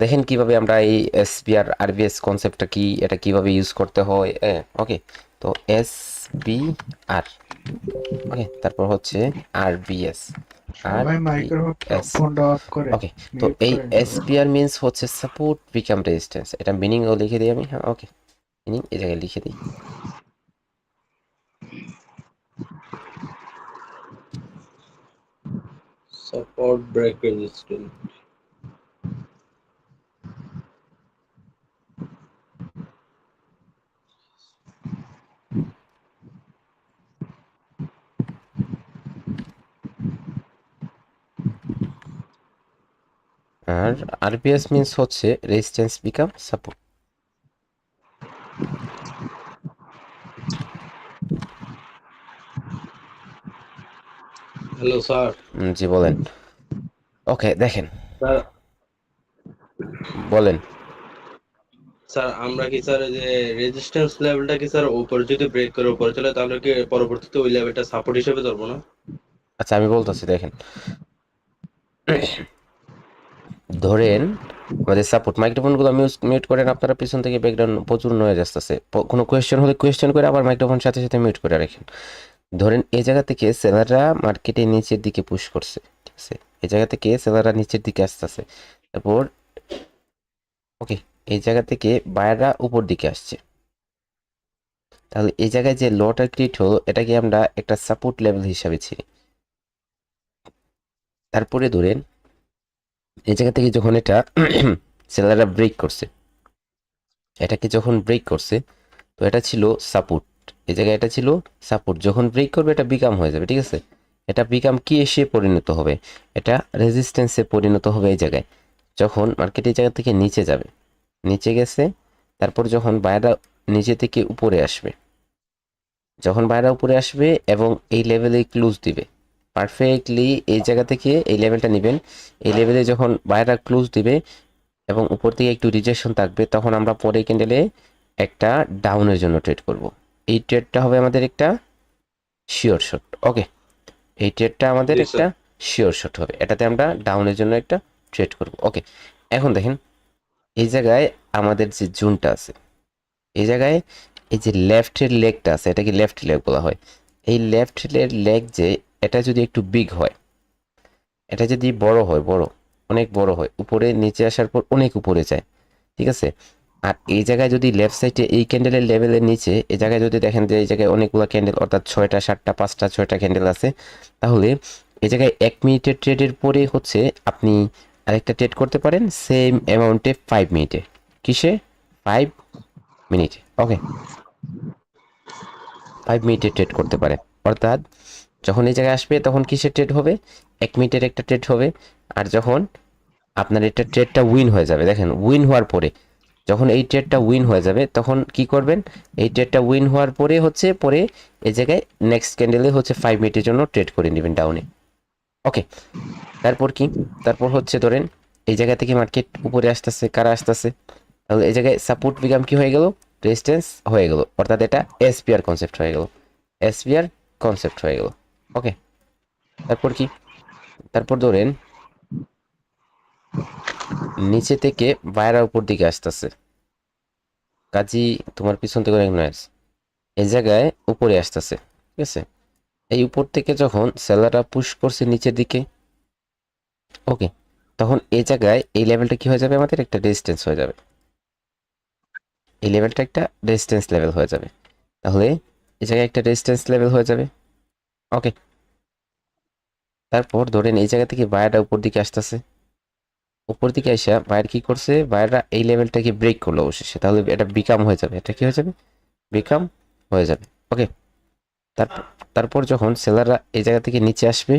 দেখেন কিভাবে আমরা এই এসবিআর আরবিএস কনসেপ্টটা কি, এটা কিভাবে ইউজ করতে হয়। ওকে, তো এসবিআর, ওকে, তারপর হচ্ছে আরবিএস, আর সবাই এস। মাইক্রোফোনটা অফ করে ওকে, তো মিউট এই করে নিল। এসবিআর মিনস হচ্ছে সাপোর্ট বিকাম রেজিস্ট্যান্স। এটা মিনিংও লিখে দিই আমি। হ্যাঁ, ওকে, মিনিং এই জায়গায় লিখে দিই। support break resistance. আর আরবিএস মিনস হচ্ছে resistance become support. Hello sir. জি বলেন। ওকে, দেখেন, স্যার, বলেন। স্যার আমরা কি স্যার যে রেজিস্ট্যান্স লেভেলটা কি স্যার উপরে যদি ব্রেক করে উপরে চলে তাহলে কি পরবর্তীতে ওই লেভেলটা সাপোর্ট হিসেবে ধরবো না? আচ্ছা, আমি বলতেছি, দেখেন, ধরেন আমাদের সাপোর্ট মাইক্রোফোনগুলো মিউট করেন আপনারা, পিছন থেকে ব্যাকগ্রাউন্ড প্রচুর নয়েজ আসতেছে। কোনো কোয়েশ্চেন হলে কোয়েশ্চেন করে আবার মাইক্রোফোন সাথে সাথে মিউট করে রাখেন। ধরেন এই জায়গা থেকে সেলাররা মার্কেটে নিচের দিকে পুশ করছে, ঠিক আছে, এই জায়গা থেকে সেলাররা নিচের দিকে আসতেছে। তারপর ওকে, এই জায়গা থেকে বায়াররা উপর দিকে আসছে। তাহলে এই জায়গায় যে লটা ক্রিয়েট হলো এটাকে আমরা একটা সাপোর্ট লেভেল হিসাবে চিনি। তারপরে ধরেন এই জায়গা থেকে যখন এটা সেলাররা ব্রেক করছে, এটাকে যখন ব্রেক করছে, তো এটা ছিল সাপোর্ট। এই জায়গায় এটা ছিল সাপোর্ট, যখন ব্রেক করবে এটা বিকাম হয়ে যাবে, ঠিক আছে। এটা বিকাম কি এসে পরিণত হবে, এটা রেজিস্ট্যান্সে পরিণত হবে এই জায়গায়, যখন মার্কেট এই জায়গা থেকে নিচে যাবে। নিচে গেছে, তারপর যখন বায়রা নিচে থেকে উপরে আসবে, যখন বায়রা উপরে আসবে এবং এই লেভেলে ক্লোজ দিবে পারফেক্টলি, এই জায়গা থেকে এই লেভেলটা নেবেন। এই লেভেলে যখন বায়রা ক্লোজ দিবে এবং উপর থেকে একটু রিজেকশন থাকবে, তখন আমরা পরে ক্যান্ডেলে একটা ডাউনের জন্য ট্রেড করব। এই ট্রেডটা হবে আমাদের একটা শিওর শট। ওকে, এই ট্রেডটা আমাদের জি একটা স্যার। শিওর শট হবে, এটাতে আমরা ডাউনের জন্য একটা ট্রেড করব। ওকে, এখন দেখেন এই জায়গায় আমাদের যে জোনটা আছে, এই জায়গায় এই যে লেফটের লেগটা আছে, এটাকে লেফট লেগ বলা হয়। এই লেফট লেগ যে, এটা যদি একটু বিগ হয়, এটা যদি বড় হয়, বড়, অনেক বড় হয়, উপরে নিচে আসার পর অনেক উপরে যায়, ঠিক আছে। আর এই জায়গায় যদি লেফট সাইডে এই ক্যান্ডেলের লেভেলের নিচে এই জায়গায় যদি দেখেন যে এই জায়গায় অনেকগুলো ক্যান্ডেল, অর্থাৎ 6টা 7টা 5টা 6টা ক্যান্ডেল আছে, তাহলে এই জায়গায় 1 মিনিটের ট্রেডের পরে হচ্ছে আপনি আরেকটা ট্রেড করতে পারেন সেম অ্যামাউন্টে 5 মিনিটে। কিসে? 5 মিনিটে। ওকে, 5 মিনিটে ট্রেড করতে পারেন। অর্থাৎ যখন এই জায়গায় আসবে তখন কিসের ট্রেড হবে? 1 মিনিটের একটা ট্রেড হবে। আর যখন আপনার এটা ট্রেডটা উইন হয়ে যাবে, দেখেন উইন হওয়ার পরে, যখন এই ট্রেডটা উইন হয়ে যাবে তখন কি করবেন? এই ট্রেডটা উইন হওয়ার পরে হচ্ছে পরে এই জায়গায় নেক্সট ক্যান্ডেলে হচ্ছে 5 মিনিটের জন্য ট্রেড করে নেবেন ডাউনে। ওকে, তারপর কি? তারপর হচ্ছে ধরেন এই জায়গা থেকে মার্কেট উপরে আসতেছে, কারা আসতেছে, তাহলে এই জায়গায় সাপোর্ট বিকাম কি হয়ে গেল? রেজিস্ট্যান্স হয়ে গেল, অর্থাৎ এটা এসপিআর কনসেপ্ট হয়ে গেল, এসপিআর কনসেপ্ট হয়ে গেল। ওকে, তারপর কি? তারপর ধরেন নিচে থেকে বায়রা উপর দিকে আসতেছে, কাজী তোমার পিছন থেকে অনেক নয়েজ, এই জায়গায় উপরে আসতেছে, ঠিক আছে। এই উপর থেকে যখন সেলাররা পুশ করছে নিচের দিকে, ওকে, তখন এই জায়গায় এই লেভেলটা কি হয়ে যাবে? আমাদের একটা রেজিস্ট্যান্স হয়ে যাবে, এই লেভেলটা একটা রেজিস্ট্যান্স লেভেল হয়ে যাবে। তাহলে এই জায়গায় একটা রেজিস্ট্যান্স লেভেল হয়ে যাবে। ওকে, তারপর ধরেন এই জায়গা থেকে বায়াররা উপর দিকে আসতেছে, উপর দিকে আসা বায়ার কি করছে? বায়াররা এই লেভেলটাকে ব্রেক করলো অবশেষে, তাহলে এটা বিকাম হয়ে যাবে, এটা কি হয়ে যাবে? বিকাম হয়ে যাবে। ওকে, তারপর তারপর যখন সেলাররা এই জায়গা থেকে নিচে আসবে,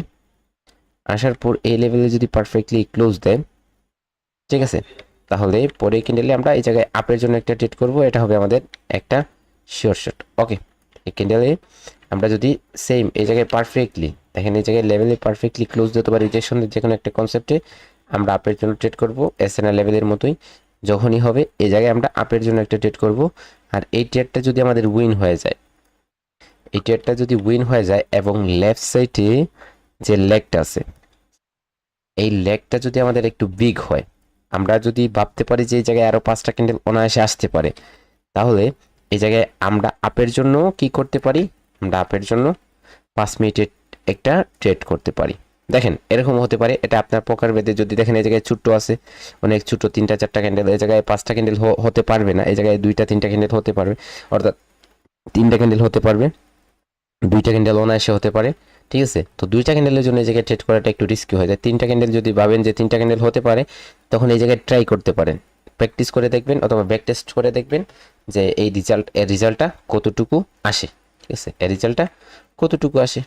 আসার পর এই লেভেলে যদি পারফেক্টলি ক্লোজ দেয়, ঠিক আছে, তাহলে পরে ক্যান্ডেলে আমরা এই জায়গায় আপের জন্য একটা ট্রেড করব, এটা হবে আমাদের একটা শিওর শট। ওকে, এই ক্যান্ডেলে আমরা যদি সেম এই জায়গায় পারফেক্টলি দেখেন, এই জায়গায় লেভেলে পারফেক্টলি ক্লোজ দিতে পারি রিজেকশনের যে কোনো একটা কনসেপ্টে, আমরা আপের জন্য ট্রেড করব এসএনআর লেভেলের মতোই। যখনই হবে এই জায়গায় আমরা আপের জন্য একটা ট্রেড করব। আর এই ট্রেডটা যদি আমাদের উইন হয়ে যায়, এই ট্রেডটা যদি উইন হয়ে যায় এবং লেফট সাইডে যে লেগটা আছে, এই লেগটা যদি আমাদের একটু বিগ হয়, আমরা যদি ভাবতে পারি যে এই জায়গায় আরো 5টা ক্যান্ডেল অনায়াসে আসতে পারে, তাহলে এই জায়গায় আমরা আপের জন্য কি করতে পারি, আমরা আপের জন্য 5 মিনিটের একটা ট্রেড করতে পারি। দেখেন এরকম হতে পারে, এটা আপনার প্রকার ভেদে। যদি দেখেন এই জায়গায় ছোট্ট আছে, অনেক ছোট 3টা 4টা ক্যান্ডেল, এই জায়গায় 5টা ক্যান্ডেল হতে পারবে না, এই জায়গায় 2টা 3টা ক্যান্ডেল হতে পারবে, অর্থাৎ 3টা ক্যান্ডেল হতে পারবে, 2টা ক্যান্ডেল অনায়াসে হতে পারে। ঠিক আছে, তো 2টা ক্যান্ডেলের জন্য এই জায়গায় ট্রেড করাটা একটু রিস্কি হয়ে যায়। 3টা ক্যান্ডেল যদি ভাবেন যে 3টা ক্যান্ডেল হতে পারে, তখন এই জায়গায় ট্রাই করতে পারেন, প্র্যাকটিস করে দেখবেন অথবা ব্যাক টেস্ট করে দেখবেন যে এই রেজাল্টটা কতটুকু আসে। ঠিক আছে, এই রেজাল্টটা কতটুকু আসে।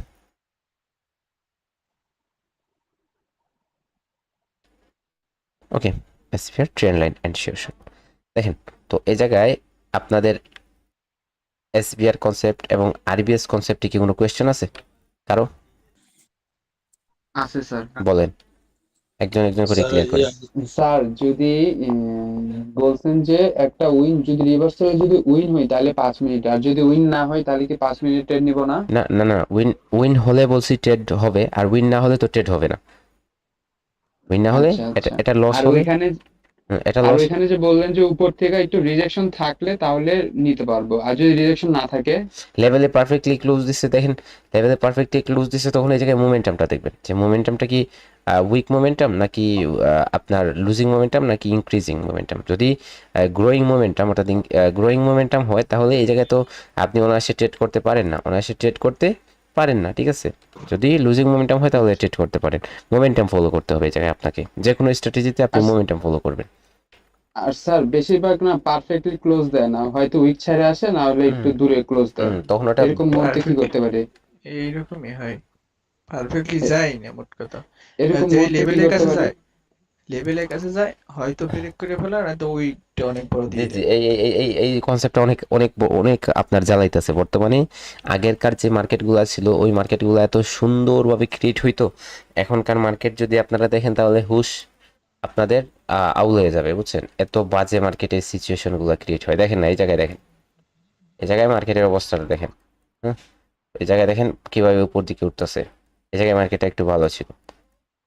Okay, sphere train line and sure. দেখেন, তো এই জায়গায় আপনাদের এসবিআর কনসেপ্ট এবং আরবিএস কনসেপ্টে কি কোনো কোয়েশ্চেন আছে কারো? আছে স্যার। বলেন, একজন একজন করে স্যার ক্লিয়ার করে। স্যার যদি বলছেন যে একটা উইন যদি রিভার্সালে যদি উইন হয় তাহলে 5 মিনিট, আর যদি উইন না হয় তাহলে কি 5 মিনিটের নিব না? না না না, উইন উইন হলে বলছি ট্রেড হবে, আর উইন না হলে তো ট্রেড হবে না। উইন না হলে আচ্ছা এটা আচ্ছা। এটা লস আর হবে। ওইখানে এটা আর লস। ওইখানে যে বললেন যে উপর থেকে একটু রিজেকশন থাকলে তাহলে নিতে পারবো, আর যদি রিজেকশন না থাকে? লেভেলে পারফেক্টলি ক্লোজ দিচ্ছে, দেখেন লেভেলে পারফেক্টলি ক্লোজ দিচ্ছে, তখন এই জায়গায় মোমেন্টামটা দেখবেন যে মোমেন্টামটা কি উইক মোমেন্টাম নাকি আপনার লুজিং মোমেন্টাম নাকি ইনক্রিজিং মোমেন্টাম। যদি গ্রোয়িং মোমেন্টাম, অর্থাৎ গ্রোয়িং মোমেন্টাম হয়, তাহলে এই জায়গায় তো আপনি অনায়াসে ট্রেড করতে পারেন না, অনায়াসে ট্রেড করতে পারেন না। ঠিক আছে, যদি লুজিং মোমেন্টাম হয় তাহলে ট্রেড করতে পারেন। মোমেন্টাম ফলো করতে হবে এই জায়গায় আপনাকে, যে কোনো স্ট্র্যাটেজিতে আপনি আর মোমেন্টাম ফলো করবেন। আর স্যার বেশিরভাগ না পারফেক্টলি ক্লোজ দেয় না, হয়তো উইক ছেড়ে আসে, না হলে হুম একটু দূরে ক্লোজ দেয়। তখন ওটা এরকম মুহূর্তে কি পারফেক্টলি করতে পারি? এইরকমই হয়, পারফেক্টলি এ- যায় না মোট কথা। এরকম যে মুহূর্তে কি লেভেলের করতে কাছে পারি? যায়, লেভেলের কাছে যায়, হয়তো ব্রেক করে ফেলা, নয়তো উইকটা অনেক বড় জি দিয়ে জি, দেয়। এই কনসেপ্টটা অনেক অনেক অনেক আপনার জ্বালাইতেছে বর্তমানে। আগেরকার যে মার্কেটগুলো ছিল, ওই মার্কেটগুলো এত সুন্দরভাবে ক্রিয়েট হইতো। এখনকার মার্কেট যদি আপনারা দেখেন, তাহলে হুশ আপনাদের আউল হয়ে যাবে, বুঝছেন? এত বাজে মার্কেটের সিচুয়েশনগুলো ক্রিয়েট হয়। দেখেন না, এই জায়গায় দেখেন, এই জায়গায় মার্কেটের অবস্থাটা দেখেন। হ্যাঁ, এই জায়গায় দেখেন কিভাবে উপর দিকে উঠতেছে। এই জায়গায় মার্কেটটা একটু ভালো ছিল,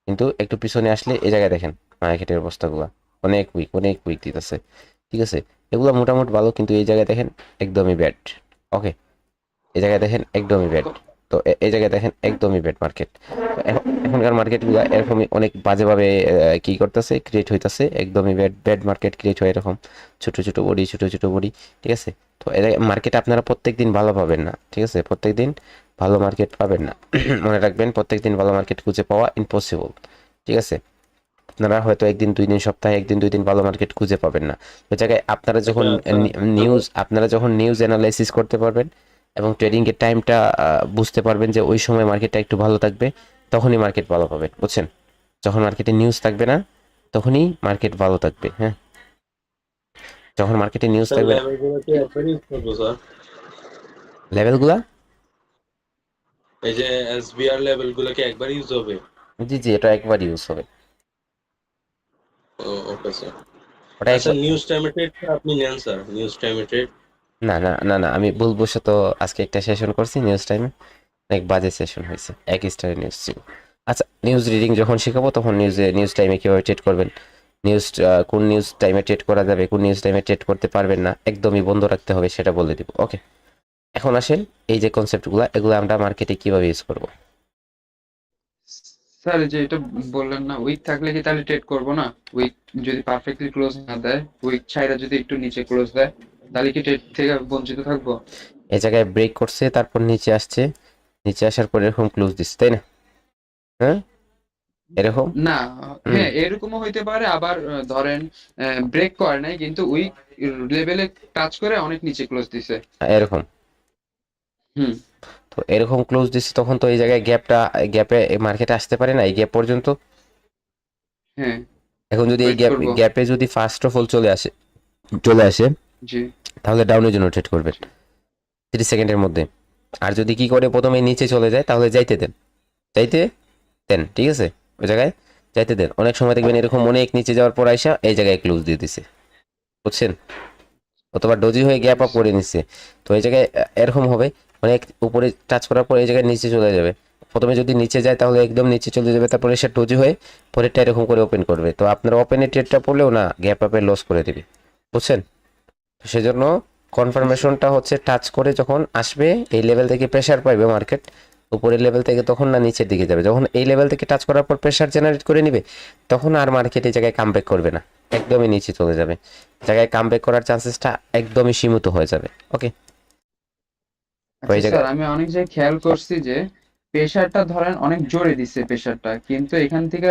কিন্তু একটু পিছনে আসলে এই জায়গায় দেখেন মার্কেটের অবস্থাগুলো অনেক উইক দিতেছে। ঠিক আছে, এগুলো মোটামুটি ভালো, কিন্তু এই জায়গায় দেখেন একদমই ব্যাড। ওকে, এই জায়গায় দেখেন একদমই ব্যাড। তো এই জায়গায় দেখেন একদমই ব্যাড মার্কেট। এখনকার মার্কেটগুলো এরকমই অনেক বাজেভাবে কি করতেছে, ক্রিয়েট হইতেছে, একদমই ব্যাড ব্যাড মার্কেট ক্রিয়েট হয় এরকম। ছোট ছোট বডি। ঠিক আছে, তো এই মার্কেট আপনারা প্রত্যেক দিন ভালো পাবেন না। ঠিক আছে, প্রত্যেক দিন ভালো মার্কেট পাবেন না। মনে রাখবেন, প্রত্যেক দিন ভালো মার্কেট খুঁজে পাওয়া ইম্পসিবল। ঠিক আছে, আপনারা হয়তো একদিন 2 দিন, সপ্তাহে 1 দিন 2 দিন ভালো মার্কেট খুঁজে পাবেন না। ওই জায়গায় আপনারা যখন নিউজ অ্যানালাইসিস করতে পারবেন এবং ট্রেডিং এর টাইমটা বুঝতে পারবেন যে ওই সময় মার্কেটটা একটু ভালো থাকবে, তখনই মার্কেট ভালো পাবেন, বুঝছেন? যখন মার্কেটে নিউজ থাকবে না, তখনই মার্কেট ভালো থাকবে। হ্যাঁ, যখন মার্কেটে নিউজ স্যার থাকবে না। লেভেলগুলো কি একবার ইউজ করবো স্যার? লেভেলগুলা, এই যে এসবিআর লেভেলগুলো কি একবার ইউজ হবে? জি জি, এটা একবার ইউজ হবে। Okay sir. ওটা আচ্ছা, একবার। নিউজ টাইমে ট্রেড আপনি নেন স্যার? নিউজ টাইমে ট্রেড? না, আমি ভুলবশত আজকে একটা সেশন করছি নিউজ টাইমে, অনেক বাজে সেশন হয়েছে, এক স্টারের নিউজ ছিল। আচ্ছা, নিউজ রিডিং যখন শেখাবো তখন নিউজ টাইমে কীভাবে ট্রেড করবেন, নিউজ কোন নিউজ টাইমে ট্রেড করা যাবে, কোন নিউজ টাইমে ট্রেড করতে পারবেন না, একদমই বন্ধ রাখতে হবে, সেটা বলে দিব। ওকে, এখন আসেন এই যে কনসেপ্টগুলো, এগুলো আমরা মার্কেটে কিভাবে ইউজ করব। স্যার যে এটা বললেন না, উইক থাকলে কি তাহলে ট্রেড করব না? উইক যদি পারফেক্টলি ক্লোজ না দেয়, উইক ছাইরা যদি একটু নিচে ক্লোজ দেয়, তাহলে কি ট্রেড থেকে বঞ্চিত থাকবো? এই জায়গায় ব্রেক করছে, তারপর নিচে আসছে, নিচে আসার পর এরকম ক্লোজ দিচ্ছে, তাই না? হ্যাঁ, এরকম। না, হুম, হ্যাঁ এরকমও হইতে পারে, আবার ধরেন ব্রেক করে নাই কিন্তু উইক লেভেলে টাচ করে অনেক নিচে ক্লোজ দিছে। এরকম। হুম। তো এরকম ক্লোজ দিচ্ছে, তখন তো এই জায়গায় গ্যাপে মার্কেটে আসতে পারে না, এই গ্যাপ পর্যন্ত। হ্যাঁ, এখন যদি এই ওয়েট করব। গ্যাপে যদি ফার্স্ট অফ অল চলে আসে, জি। তাহলে ডাউনের জন্য ট্রেড করবেন 30 সেকেন্ডের মধ্যে। আর যদি কি করে প্রথমে নিচে চলে যায়, তাহলে যাইতে দেন। ঠিক আছে, ওই জায়গায় যাইতে দেন। অনেক সময় দেখবেন এরকম অনেক নিচে যাওয়ার পর আইসা এই জায়গায় ক্লোজ দিয়ে দিছে, বুঝছেন? অথবা ডোজি হয়ে গ্যাপ আপ করে নিচ্ছে। তো এই জায়গায় এরকম হবে, অনেক উপরে টাচ করার পর এই জায়গায় নিচে চলে যাবে, প্রথমে যদি নিচে যায় তাহলে একদম নিচে চলে যাবে, তারপরে সে ডোজি হয়ে পরেরটা এরকম করে ওপেন করবে। তো আপনার ওপেনের ট্রেডটা পড়লেও না গ্যাপ আপে লস করে দেবে, বুঝছেন? তো সেজন্য কনফার্মেশনটা হচ্ছে টাচ করে যখন আসবে এই লেভেল থেকে প্রেসার পাইবে মার্কেট উপরের লেভেল থেকে, তখন না নিচের দিকে যাবে। যখন এই লেভেল থেকে টাচ করার পর প্রেসার জেনারেট করে নিবে তখন আর মার্কেট এই জায়গায় কামব্যাক করবে না, একদমই নিচে চলে যাবে। জায়গায় কামব্যাক করার চান্সেসটা একদমই সীমিত হয়ে যাবে। ওকে, ওই আচ্ছা জায়গায় স্যার, আমি অনেক জায়গায় খেয়াল করছি যে প্রেসারটা ধরেন অনেক জোরে দিচ্ছে প্রেসারটা, কিন্তু এখান থেকে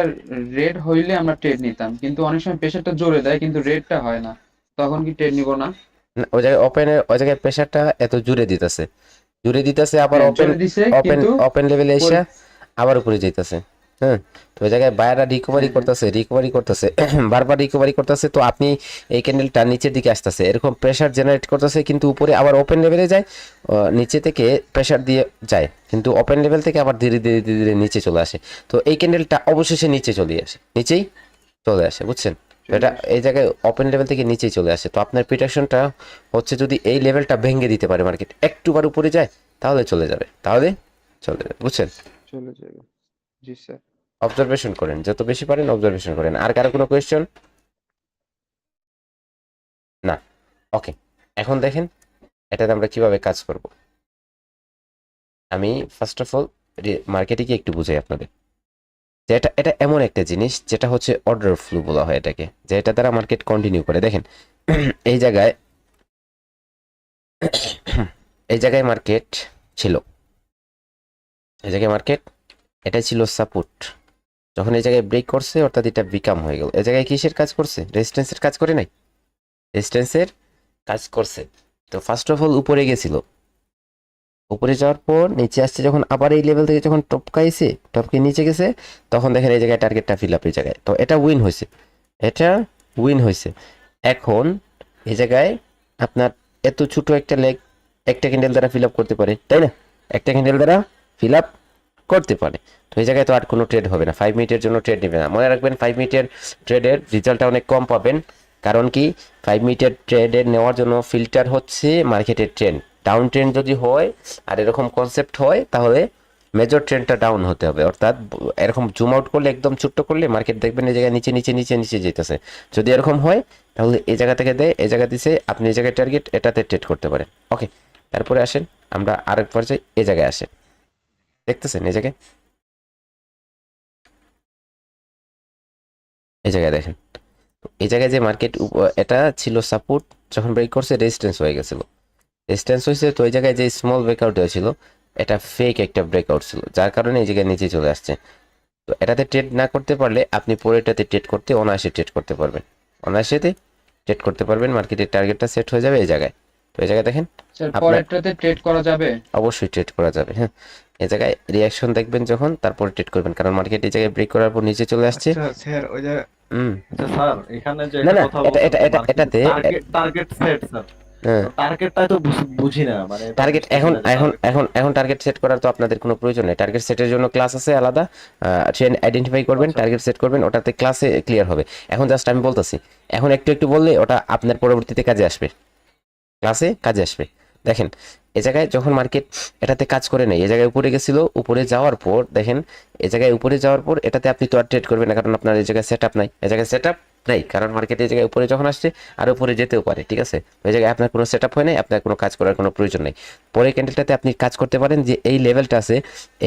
রেড হইলে আমরা ট্রেড নিতাম, কিন্তু অনেক সময় প্রেসারটা জোরে দেয় কিন্তু রেডটা হয় না, তখন কি ট্রেড নিব না? ওই জায়গায় ওপেনের ওই জায়গায় প্রেসারটা এত জুড়ে দিতেছে আবার হ্যাঁ ওপেন জোরে দিছে ওপেন কিন্তু ওপেন লেভেলে এসে আবার উপরে যাইতেছে। হ্যাঁ, তো ওই জায়গায় বায়াররা রিকভারি হ্যাঁ, করতেছে বারবার রিকভারি করতেছে। তো আপনি এই ক্যান্ডেলটা নিচের দিকে আসতেছে, এরকম প্রেসার জেনারেট করতেছে, কিন্তু উপরে আবার ওপেন লেভেলে যায়, নিচে থেকে প্রেসার দিয়ে যায়, কিন্তু ওপেন লেভেল থেকে আবার ধীরে ধীরে ধীরে ধীরে নিচে চলে আসে। তো এই ক্যান্ডেলটা অবশেষে নিচেই চলে আসে, বুঝছেন? তো চলে এটা আসে। এই জায়গায় ওপেন লেভেল থেকে নিচেই চলে আসে। তো আপনার প্রিডিকশনটা হচ্ছে যদি এই লেভেলটা ভেঙে দিতে পারে মার্কেট, একটুবার উপরে যায় তাহলে চলে যাবে, বুঝছেন? চলে যাবে। জি স্যার। অবজারভেশন করেন, যত বেশি পারেন অবজারভেশন করেন। আর কারো কোনো কোয়েশ্চন? না, ওকে। এখন দেখেন এটাতে আমরা কিভাবে কাজ করব। আমি ফার্স্ট অফ অল মার্কেটিংকে একটু বুঝাই আপনাদের, যে এটা এমন একটা জিনিস যেটা হচ্ছে অর্ডার ফ্লো বলা হয় এটাকে, যে এটা দ্বারা মার্কেট কন্টিনিউ করে। দেখেন এই জায়গায় এই জায়গায় মার্কেট ছিল, এটা ছিল সাপোর্ট। যখন এই জায়গায় ব্রেক করছে অর্থাৎ এটা বিকাম হয়ে গেল। এই জায়গায় কিসের কাজ করছে? রেজিস্ট্যান্সের কাজ করে নাই, রেজিস্ট্যান্সের কাজ করছে। তো ফার্স্ট অফ অল উপরে গেছিল, উপরে যাওয়ার পর নিচে আসছে, যখন আবার এই লেভেল থেকে যখন টপকে নিচে গেছে, তখন দেখেন এই জায়গায় টার্গেটটা ফিল আপ এই জায়গায়। তো এটা উইন হয়েছে। এখন এই জায়গায় আপনার এত ছোট একটা লেগ একটা ক্যান্ডেল দ্বারা ফিল আপ করতে পারে, তাই না? একটা ক্যান্ডেল দ্বারা ফিল আপ করতে পারে। তো এই জায়গায় তো আর কোনো ট্রেড হবে না, 5 মিনিটের জন্য ট্রেড নেবে না। মনে রাখবেন 5 মিনিটের ট্রেডের রেজাল্টটা অনেক কম পাবেন, কারণ কি 5 মিনিটের ট্রেডের নেওয়ার জন্য ফিল্টার হচ্ছে মার্কেটের ট্রেন্ড। ডাউন ট্রেন্ড যদি হয় আর এরকম কনসেপ্ট হয় তাহলে মেজর ট্রেন্ডটা ডাউন হতে হবে, অর্থাৎ এরকম জুম আউট করলে একদম ছোট্ট করলে মার্কেট দেখবেন এই জায়গায় নিচে যেতেছে। যদি এরকম হয় তাহলে এই জায়গা থেকে দেয়, এই জায়গা দিছে, আপনি এই জায়গায় টার্গেট এটাতে ট্রেড করতে পারেন। ওকে, তারপরে আসেন আমরা আরেক পর্যায়ে এই জায়গায় আসেন, দেখতেছেন এই জায়গায় দেখেন। এই জায়গায় যে মার্কেট এটা ছিল সাপোর্ট, যখন ব্রেক করছে রেজিস্ট্যান্স হয়ে গেছিল, হয়েছে। তো এই জায়গায় যে স্মল ব্রেকআউট হয়েছিল এটা ফেক একটা ব্রেকআউট ছিল, যার কারণে এই জায়গায় নিচে চলে আসছে। তো এটাতে ট্রেড না করতে পারলে আপনি পরেরটাতে অনায়াসে ট্রেড করতে পারবেন। মার্কেটের টার্গেটটা সেট হয়ে যাবে এই জায়গায়। তো এই জায়গায় দেখেন স্যার আপনার পরেরটাতে ট্রেড করা যাবে? অবশ্যই ট্রেড করা যাবে। হ্যাঁ, এই জায়গায় রিয়াকশন দেখবেন যখন, তারপরে ট্রেড করবেন, কারণ মার্কেট এই জায়গায় ব্রেক করার পর নিচে চলে আসছে। আচ্ছা স্যার ওই যে হুম, আচ্ছা স্যার, এখানে যে না একটা না, কথা এটা বলছেন এটা যে এটা মার্কেট এটাতে টার্গেট সেট স্যার, হ্যাঁ, টার্গেটটাই তো বুঝি না, মানে এটা টার্গেট বুঝতেছি এখন না যে এখন টার্গেট। এখন এখন টার্গেট সেট করার তো আপনাদের কোনো প্রয়োজন নেই। টার্গেট সেটের জন্য ক্লাস আছে আলাদা, ট্রেন্ড আইডেন্টিফাই করবেন, আচ্ছা টার্গেট সেট করবেন, ওটাতে ক্লাসে ক্লিয়ার হবে। এখন জাস্ট আমি বলতেছি, এখন একটু একটু বললে ওটা আপনার পরবর্তীতে কাজে আসবে, ক্লাসে কাজে আসবে। দেখেন এই জায়গায় যখন মার্কেট এটাতে কাজ করে নেই, এই জায়গায় উপরে গেছিল, উপরে যাওয়ার পর দেখেন এই জায়গায় উপরে যাওয়ার পর এটাতে আপনি তো আর ট্রেড করবেন না, কারণ আপনার এই জায়গায় সেট আপ নাই, এই জায়গায় সেট আপ নাই, কারণ মার্কেট এই জায়গায় উপরে যখন আসছে আর উপরে যেতেও পারে, ঠিক আছে? ওই জায়গায় আপনার কোনো সেট আপ হয় নাই, আপনার কোনো কাজ করার কোনো প্রয়োজন নেই। পরে ক্যান্ডেলটাতে আপনি কাজ করতে পারেন যে এই লেভেলটা আছে,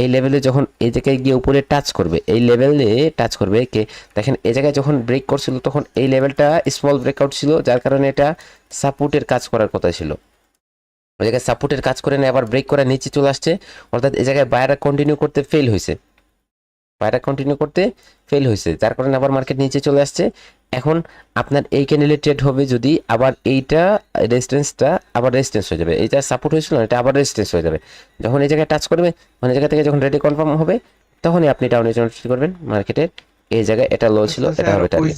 এই লেভেলে যখন এই জায়গায় গিয়ে উপরে টাচ করবে, এই লেভেলে টাচ করবে কে, দেখেন এই জায়গায় যখন ব্রেক করছিল তখন এই লেভেলটা স্মল ব্রেকআউট ছিল, যার কারণে এটা সাপোর্টের কাজ করার কথা ছিল। ওই জায়গায় সাপোর্টের কাজ করে না, আবার ব্রেক করে নিচে চলে আসছে, অর্থাৎ এই জায়গায় বায়াররা কন্টিনিউ করতে ফেল হয়েছে, যার কারণে আবার মার্কেট নিচে চলে আসছে। এখন আপনার এই ক্যান্ডেলে ট্রেড হবে যদি আবার এইটা রেজিস্ট্যান্সটা আবার রেজিস্ট্যান্স হয়ে যাবে, এইটা সাপোর্ট হয়েছিল না, এটা আবার রেজিস্ট্যান্স হয়ে যাবে। যখন এই জায়গায় টাচ করবে মানে জায়গা থেকে যখন রেডি কনফার্ম হবে তখনই আপনি ডাউনের জন্য ট্রেড করবেন। মার্কেটের এই জায়গায় এটা লো ছিল, আচ্ছা এটা স্যার হবে ওই টার্গেট।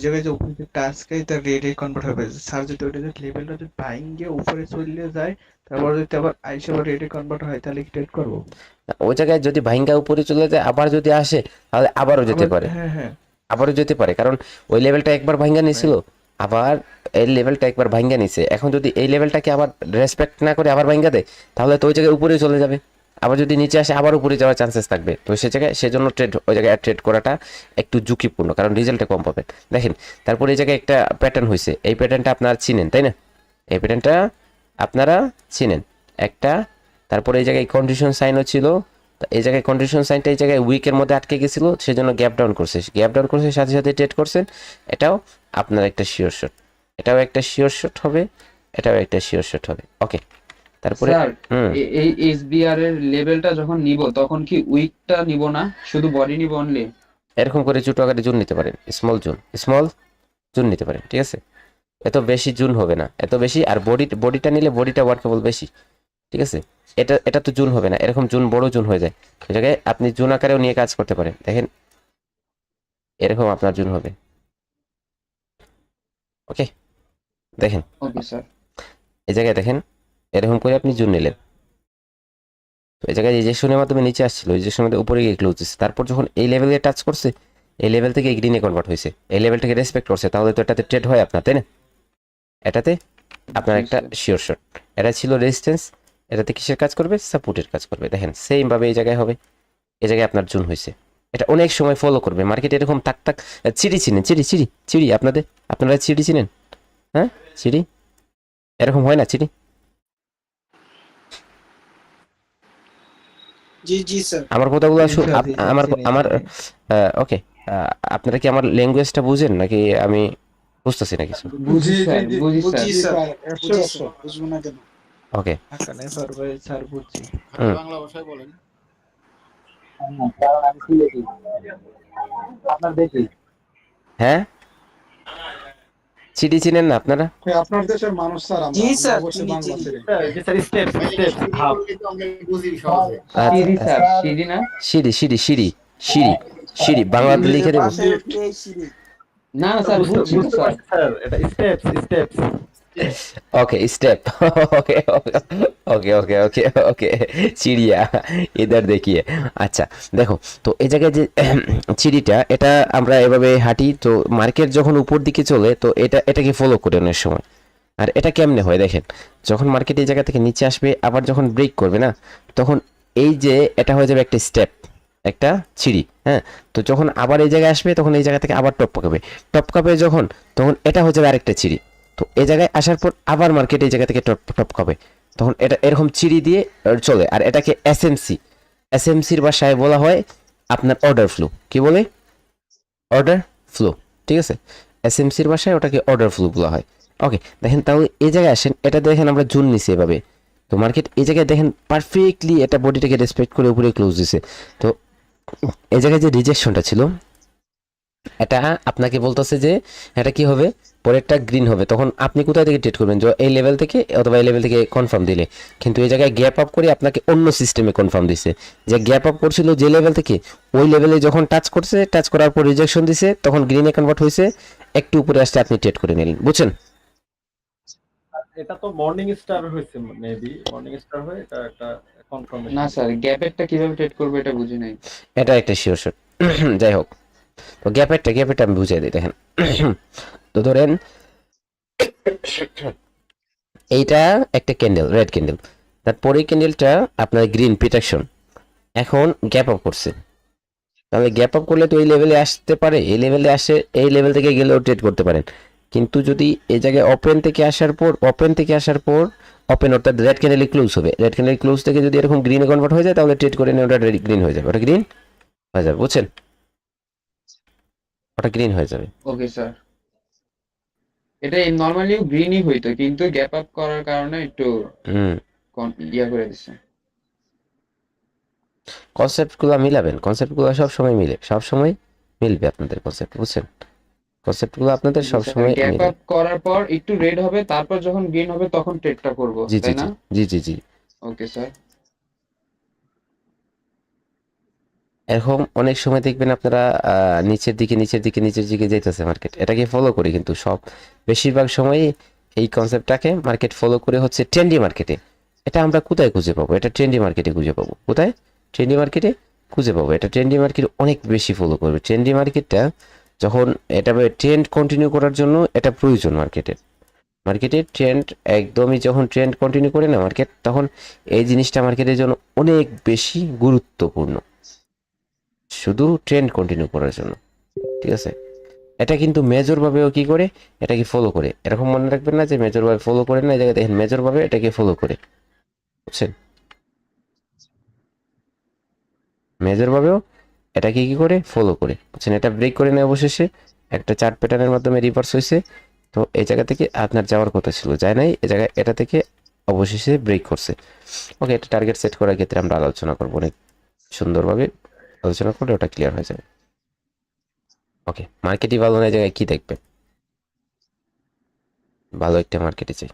জায়গায় যে উপরে যে টাস্কে এটা রেডে কনভার্ট হবে স্যার, যদি ওইটা যদি লেভেলটা যদি ভাঙে উপরে চলে যায়, তারপর যদি আবার আইসে আবার রেডে কনভার্ট হয় তাহলে কি ট্রেড করবো? ওই জায়গায় যদি ভাইঙ্গা উপরে চলে যায় আবার যদি আসে তাহলে আবারও যেতে আবার পারে, হ্যাঁ কারণ ওই লেভেলটা একবার ভাঙ্গা নিছিল, আবার এই লেভেলটা একবার ভাঙ্গা নিছে। এখন যদি এই লেভেলটাকে আবার রেসপেক্ট না করে আবার ভাঙ্গা দেয় তাহলে তো ওই জায়গায় উপরে চলে যাবে, আবার যদি নিচে আসে আবার উপরে যাওয়ার চান্সেস থাকবে, তো সে জায়গায় সেজন্য ওই জায়গায় ট্রেড করাটা একটু ঝুঁকিপূর্ণ, কারণ রেজাল্টটা কম পাবেন। দেখেন তারপরে এই জায়গায় একটা প্যাটার্ন হয়েছে, এই প্যাটার্নটা আপনারা চিনেন তাই না, এই প্যাটার্নটা আপনারা চিনেন একটা। তারপরে এই জায়গায় কন্ডিশন সাইনও ছিল, এই জায়গায় কন্ডিশন সাইনটা এই জায়গায় উইকের মধ্যে আটকে গেছিল, সেজন্য গ্যাপ ডাউন করছে, গ্যাপ ডাউন করছে সাথে সাথে ট্রেড করছেন। এটাও আপনার একটা শিওর শট, এটাও একটা শিওর শট হবে, এটাও একটা শিওর শট হবে। ওকে, তারপরে স্যার হুম এই এসবিআর এর লেভেলটা যখন নিব তখন কি উইকটা নিব না, শুধু বডি নিব অনলি? এরকম করে ছোট আকারে জুন নিতে পারেন, স্মল জুন নিতে পারেন, ঠিক আছে? এত বেশি জুন হবে না, এত বেশি। আর বডিটা নিলে বডিটা ওয়ার্কেবল বেশি, ঠিক আছে? এটা তো জুন হবে না, এরকম জুন বড় জুন হয়ে যায়, ওই জায়গায় আপনি জুন আকারেও নিয়ে কাজ করতে পারেন। দেখেন এরকম আপনার জুন হবে। ওকে, দেখেন ওকে স্যার। এই জায়গায় দেখেন এরকম করে আপনি জুন নিলেন, তো এই জায়গায় রিজেকশনের মাধ্যমে নিচে আসছিল, রিজেকশনের মধ্যে উপরে গিয়ে ক্লোজ দিচ্ছে, তারপর যখন এই লেভেলে টাচ করছে, এই লেভেল থেকে গ্রিনে কনভার্ট হয়েছে, এই লেভেলটাকে রেসপেক্ট করছে, তাহলে তো এটাতে ট্রেড হয় আপনার, তাই না? এটাতে আপনার একটা শিওর শট। এটা ছিল রেজিস্ট্যান্স, এটাতে কিসের কাজ করবে? সাপোর্টের কাজ করবে। দেখেন সেম ভাবে এই জায়গায় হবে, এই জায়গায় আপনার জুন হয়েছে। এটা অনেক সময় ফলো করবে মার্কেট, এরকম তাক তাক। চিড়ি চিনেন, চিড়ি আপনারা চিড়ি চিনেন? হ্যাঁ চিড়ি এরকম হয় না চিড়ি? জি জি স্যার। আমার কথাগুলো জি স্যার, জি স্যার, আমার চিনি, আমার চিনি। ওকে, আপনারা কি আমার ল্যাঙ্গুয়েজটা বুঝেন নাকি আমি বুঝতেছি না কিছু? বুঝি স্যার, বুঝি স্যার। বুঝি স্যার, বুঝি স্যার, বুঝবো না কেন? ওকে এখানে পারবে স্যার, বুঝছি। হুম বাংলা ভাষায় বলেন। হ্যাঁ চিড়ি চিনেন না আপনারা? আপনার দেশের মানুষ স্যার, আমরা জি স্যার, অবশ্যই চিনি, বাংলা চিনি। ছেড়ে। স্যার স্টেপস হাফ আচ্ছা, সিঁড়ি স্যার, সিঁড়ি না? সিঁড়ি বাংলাতে লিখে দেবো। পাশে উঠলে সিঁড়ি। না না স্যার, বুঝছি তো বুঝতে স্যার। পারছি স্যার, এটা স্টেপস। ওকে স্টেপ। ওকে ওকে ওকে ওকে ওকে চিড়িয়া ইধার দেখিয়ে। আচ্ছা দেখো, তো এই জায়গায় যে চিড়িটা, এটা আমরা এভাবে হাঁটি, তো মার্কেট যখন উপর দিকে চলে তো এটাকে ফলো করে অনেক সময়। আর এটা কেমনে হয় দেখেন, যখন মার্কেট এই জায়গা থেকে নিচে আসবে আবার যখন ব্রেক করবে না, তখন এই যে এটা হয়ে যাবে একটা স্টেপ, একটা সিঁড়ি, হ্যাঁ। তো যখন আবার এই জায়গায় আসবে তখন এই জায়গা থেকে আবার টপ কাপে যখন, তখন এটা হয়ে যাবে আরেকটা সিঁড়ি। তো এই জায়গায় আসার পর আবার মার্কেট এই জায়গা থেকে টপ কাপে, তখন এটা এরকম সিঁড়ি দিয়ে চলে। আর এটাকে এসএমসির ভাষায় বলা হয় আপনার অর্ডার ফ্লো। কি বলে? অর্ডার ফ্লো, ঠিক আছে? এসএমসির ভাষায় ওটাকে অর্ডার ফ্লো বলা হয়। ওকে, দেখেন তাহলে এই জায়গায় আসেন, এটা দেখেন আমরা জুন নিছি এভাবে, তো মার্কেট এই জায়গায় দেখেন পারফেক্টলি এটা বডিটাকে রেসপেক্ট করে উপরে ক্লোজ দিছে। তো এই জায়গায় যে রিজেকশনটা ছিল, এটা আপনাকে বলতেছে যে এটা কি হবে, পরেরটা গ্রিন হবে। তখন আপনি কোথায় থেকে ট্রেড করবেন? যে এই লেভেল থেকে অথবা এই লেভেল থেকে কনফার্ম দিলে, কিন্তু এই জায়গায় গ্যাপ আপ করে আপনাকে অন্য সিস্টেমে কনফার্ম দিছে। যে গ্যাপ আপ করছিল যে লেভেল থেকে, ওই লেভেলে যখন টাচ করছে, টাচ করার পর রিজেকশন দিছে, তখন গ্রিনে কনভার্ট হয়েছে, একটু উপরে আসতে আপনি ট্রেড করে নিলেন। বুঝছেন? এটা তো মর্নিং স্টার হয়েছে, মেবি মর্নিং স্টার হয়ে এটা একটা কনফার্মেশন। না স্যার, গ্যাপেরটা কিভাবে ট্রেড করবো এটা বুঝি নাই। এটা একটা শিওর শট। যাই হোক, তো গ্যাপেরটা আমি বুঝিয়ে দিই। দেখেন তো ধরেন এইটা একটা ক্যান্ডেল, রেড ক্যান্ডেল, তারপরে ক্যান্ডেলটা আপনার গ্রিন প্রোটেকশন, এখন গ্যাপ আপ করছে। তাহলে গ্যাপ আপ করলে তো এই লেভেলে আসতে পারে, এই লেভেলে আসে, এই লেভেল থেকে গেলেও ট্রেড করতে পারেন। কিন্তু যদি এই জায়গায় ওপেন থেকে আসার পর ওপেন অর্থাৎ রেড ক্যান্ডেলে ক্লোজ হবে, রেড ক্যান্ডেল ক্লোজ থেকে যদি এরকম গ্রিনে কনভার্ট হয়ে যায়, তাহলে ট্রেড করে নিয়ে ওটা গ্রিন হয়ে যাবে, ওটা গ্রিন হয়ে যাবে। বুঝছেন? ওটা গ্রিন হয়ে যাবে। Okay sir. এটা নর্মালি গ্রিনই হইতো, কিন্তু গ্যাপ আপ করার কারণে একটু হুম ইয়া করে দিচ্ছে। কনসেপ্টগুলো মিলাবেন, কনসেপ্টগুলো সবসময় মিলবে আপনাদের কনসেপ্ট। বুঝছেন? কনসেপ্টগুলো আপনাদের সবসময় গ্যাপ মিলবে। আপ করার পর একটু রেড হবে, তারপর যখন গ্রিন হবে তখন ট্রেডটা করব, জি জি তাই জি না? জি জি জি ওকে স্যার। এরকম অনেক সময় দেখবেন আপনারা নিচের দিকে যাইতেছে মার্কেট, এটাকে ফলো করি, কিন্তু বেশিরভাগ সময়ই এই কনসেপ্টটাকে মার্কেট ফলো করে হচ্ছে ট্রেন্ডি মার্কেটে। এটা আমরা কোথায় খুঁজে পাবো? এটা ট্রেন্ডি মার্কেটে খুঁজে পাবো। কোথায়? ট্রেন্ডি মার্কেটে খুঁজে পাবো। এটা ট্রেন্ডি মার্কেট অনেক বেশি ফলো করবে। ট্রেন্ডি মার্কেটটা যখন এটা ট্রেন্ড কন্টিনিউ করার জন্য এটা প্রয়োজন মার্কেটের। মার্কেটের ট্রেন্ড একদমই যখন ট্রেন্ড কন্টিনিউ করে না মার্কেট, তখন এই জিনিসটা মার্কেটের জন্য অনেক বেশি গুরুত্বপূর্ণ, শুধু ট্রেন্ড কন্টিনিউ করার জন্য। ঠিক আছে, এটা কিন্তু মেজরভাবেও কি করে, এটাকে ফলো করে। এরকম মনে রাখবেন না যে মেজরভাবে ফলো করে না, এই জায়গায় দেখেন মেজরভাবে এটাকে ফলো করে, বুঝছেন? মেজরভাবেও এটাকে কি করে, ফলো করে, বুঝছেন? এটা ব্রেক করে নেয় অবশেষে একটা চার্ট প্যাটার্নের মাধ্যমে রিভার্স হয়েছে। তো এই জায়গা থেকে আপনার যাওয়ার কথা ছিল, যায় নাই, এই জায়গায় এটা থেকে অবশেষে ব্রেক করছে। ওকে, এটা টার্গেট সেট করার ক্ষেত্রে আমরা আলোচনা করবো, অনেক সুন্দরভাবে আলোচনা করলে ওটা ক্লিয়ার হয়ে যাবে। ওকে, মার্কেটই ভালো না, এই জায়গায় কি দেখবে? ভালো একটা মার্কেটে চাই।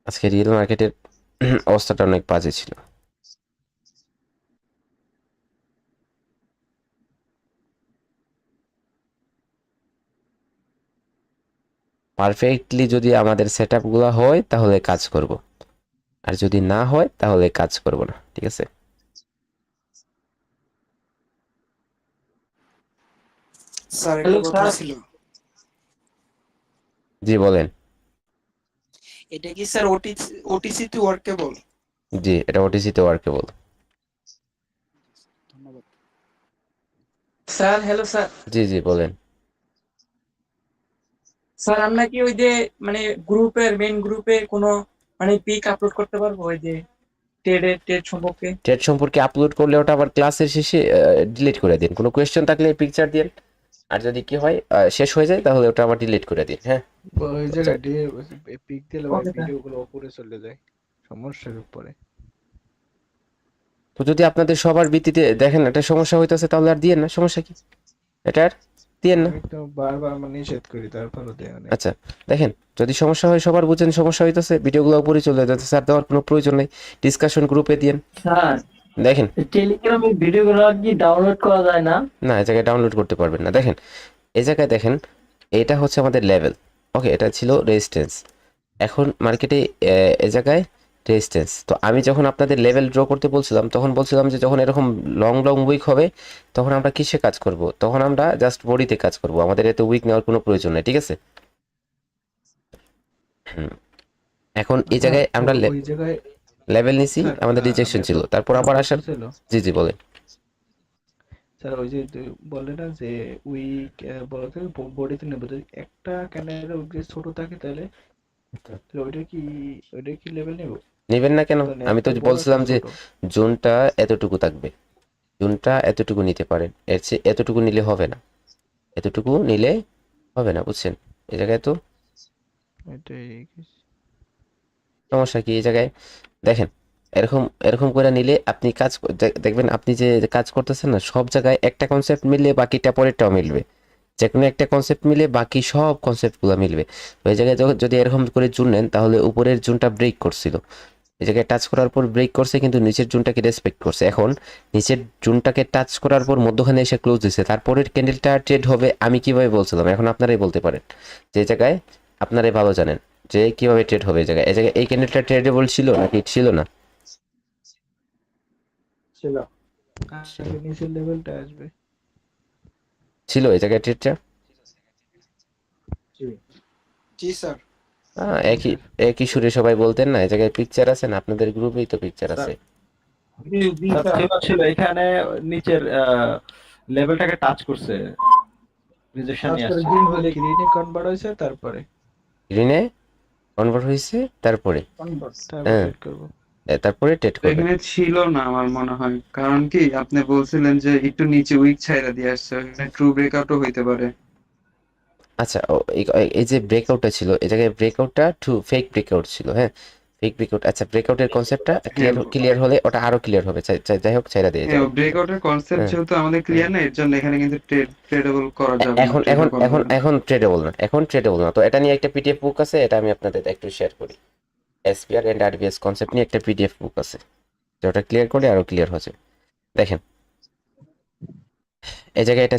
আজকে রিয়েল মার্কেটের অবস্থাটা অনেক বাজে ছিল। পারফেক্টলি যদি আমাদের সেট আপগুলো হয় তাহলে কাজ করব, আর যদি না হয় তাহলে কাজ করব না। ঠিক আছে, স্যার একটা হ্যালো কথা স্যার, ছিল। জি বলেন। এটা কি স্যার ওটিসি তে ওয়ার্কেবল? জি, এটা ওটিসিতে ওয়ার্কেবল। ধন্যবাদ। Sir hello sir. জি জি বলেন। স্যার আমরা কি ওই যে মানে মেইন গ্রুপে কোনো মানে পিক আপলোড করতে পারবো ওই যে ট্রেড সম্পর্কে? চ্যাট সম্পর্কে আপলোড করলে ওটা আবার ক্লাসের শেষে ডিলিট করে দিন। কোনো কোয়েশ্চেন থাকলে পিকচার দিন, আর যদি কি হয় শেষ হয়ে যায় তাহলে ওটা আবার ডিলিট করে দিন। হ্যাঁ, ওই জায়গায় দিয়ে পিক দিলে ভাই ওকে স্যার। ভিডিওগুলো উপরে চলে যায়, সমস্যা পড়ে। তো যদি আপনাদের সবার ভিত্তিতে দেখেন একটা সমস্যা হইতেছে তাহলে আর দিয়েন না, সমস্যা কি? এটা আর দিয়েন না। আমি তো বারবার নিষেধ করি, তারপরও দেয় অনেক। আচ্ছা দেখেন, যদি সমস্যা হয় সবার বুঝেন সমস্যা হইতেছে, ভিডিওগুলো উপরে চলে যাচ্ছে, স্যার দেওয়ার কোনো প্রয়োজন নেই, ডিসকাশন গ্রুপে দিয়েন। স্যার দেখেন, টেলিগ্রামে ভিডিওগুলো কি ডাউনলোড করা যায় না? না এই জায়গায় ডাউনলোড করতে পারবেন না। দেখেন এই জায়গায় দেখেন, এটা হচ্ছে আমাদের লেভেল। ওকে, এটা ছিল রেজিস্ট্যান্স। এখন মার্কেটে এই জায়গায় রেজিস্ট্যান্স। তো আমি যখন আপনাদের লেভেল ড্র করতে বলছিলাম তখন বলছিলাম যে যখন এরকম লং লং উইক হবে তখন আমরা কিসে কাজ করব? তখন আমরা জাস্ট বডিতে কাজ করব, আমাদের এত উইক নেওয়ার কোনো প্রয়োজন নেই। ঠিক আছে, হুম। এখন এই জায়গায় আমরা ওই জায়গায় লেভেল নিছি, স্যার আমাদের রিজেকশন ছিল, তারপর আবার আসার। ছিল জি জি বলেন। স্যার, ওই যে বলে না যে উইক বলতে বডিতে নেব, যদি একটা ক্যান্ডেলের উইক ছোট থাকে তাহলে তাহলে ওইটা কি লেভেল নেব? নেবেন না কেন? তাহলে আমি তো একটা বড় বলছিলাম একটা যে ছোট। জোনটা এতটুকু থাকবে, জোনটা এতটুকু নিতে পারেন, এর চেয়ে এতটুকু নিলে হবে না, এতটুকু নিলে হবে না, বুঝছেন? এই জায়গায় তো এটাই সমস্যা কি? এই জায়গায় দেখেন, এরকম এরকম করে নিলে আপনি কাজ দেখবেন, আপনি যে কাজ করতেছেন না, সব জায়গায় একটা কনসেপ্ট মিললে বাকিটা পরেরটাও মিলবে, যে কোনো একটা কনসেপ্ট মিলে বাকি সব কনসেপ্টগুলো মিলবে। তো এই জায়গায় যদি এরকম করে জুন নেন তাহলে উপরের জুনটা ব্রেক করছিল, এই জায়গায় টাচ করার পর ব্রেক করছে কিন্তু নিচের জুনটাকে রেসপেক্ট করছে। এখন নিচের জুনটাকে টাচ করার পর মধ্যখানে এসে ক্লোজ দিছে, তারপরের ক্যান্ডেলটা ট্রেড হবে আমি কিভাবে বলছিলাম, এখন আপনারাই বলতে পারেন, যে জায়গায় আপনারাই ভালো জানেন যে কিভাবে ট্রেড হবে। এই জায়গায় এই ক্যান্ডেলটা ট্রেডেবল ছিল নাকি ছিল না? ছিল। আগে নিচের লেভেলটা আসবে। ছিল এই জায়গায় ট্রেডটা। জি। জি স্যার। একই একই সুরে সবাই বলতেন না, এই জায়গায় পিকচার আছে না, আপনাদের গ্রুপেই তো পিকচার আছে। ছিল এখানে নিচের লেভেলটাকে টাচ করছে, রিজেকশন নিয়ে আসছে। গ্রিনে কনভার্ট হয়েছে, তারপরে গ্রিনে কনভার্ট হয়েছে, তারপরে হ্যাঁ, ট্রেড করব। তারপরে ট্রেড করবে। এখানে ছিল না আমার মনে হয়, কারণ কি আপনি বলছিলেন যে একটু নিচে উইক ছাইরা দিয়ে আসছে, এখানে ট্রু ব্রেকআউটও হইতে পারে। আচ্ছা এই যে ব্রেকআউটটা ছিল, এই জায়গায় ব্রেকআউটটা টু ফেক ব্রেকআউট ছিল। হ্যাঁ, ফেক ব্রেকআউট। আচ্ছা, ব্রেকআউটের কনসেপ্টটা ক্লিয়ার হলে ওটা আরো ক্লিয়ার হবে। যাই হোক, ছাইরা দিয়ে হ্যাঁ, যাবে। ব্রেকআউটের কনসেপ্ট হ্যাঁ। যেহেতু আমাদের ক্লিয়ার না, এর জন্য এখানে কিন্তু ট্রেডেবল করা যাবে না, এখন trade এখন করা এখন যাবে না। এখন ট্রেডেবল না, এখন ট্রেডেবল না। তো এটা নিয়ে একটা পিডিএফ বুক আছে, এটা আমি আপনাদের একটু শেয়ার করি। এসপিআর এন্ড আরবিএস কনসেপ্ট নিয়ে একটা পিডিএফ বুক আছে, যেটা ক্লিয়ার করলে আরো ক্লিয়ার হচ্ছে। দেখেন এই জায়গায় এটা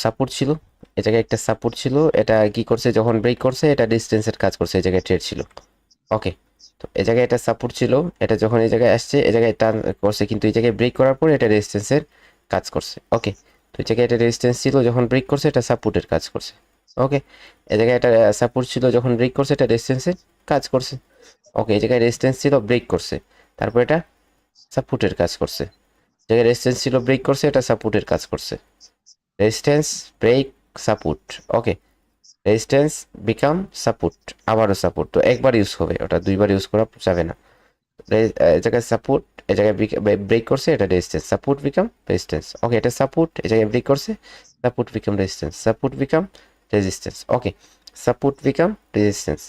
সাপোর্ট ছিল, এই জায়গায় একটা সাপোর্ট ছিল, এটা কি করছে যখন ব্রেক করছে এটা ডিসটেন্সের কাজ করছে, এই জায়গায় ট্রেড ছিল। ওকে, তো এই জায়গায় এটা সাপোর্ট ছিল, এটা যখন এই জায়গায় আসছে এই জায়গায় টার্ন করছে, কিন্তু এই জায়গায় ব্রেক করার পর এটা রেজিস্ট্যান্সের কাজ করছে। ওকে, তো এই জায়গায় এটা রেজিস্ট্যান্স ছিল, যখন ব্রেক করছে এটা সাপোর্টের কাজ করছে। ওকে, এই জায়গায় এটা সাপোর্ট ছিল, যখন ব্রেক করছে এটা রেজিস্ট্যান্সের কাজ করছে। ওকে, এই জায়গায় রেজিস্ট্যান্স ছিল, ব্রেক করছে, তারপর এটা সাপোর্টের কাজ করছে। জায়গায় রেজিস্ট্যান্স ছিল, ব্রেক করছে, এটা সাপোর্টের কাজ করছে। Resistance, break, support. Okay, resistance become support, আবারও সাপোর্ট। তো একবার ইউজ হবে, ওটা দুইবার ইউজ করা যাবে না। এই জায়গায় সাপোর্ট, এই জায়গায় ব্রেক করছে, এটা resistance, support become resistance. Okay, এটা সাপোর্ট, এই জায়গায় ব্রেক করছে, support become resistance, support become resistance. Okay, support become resistance,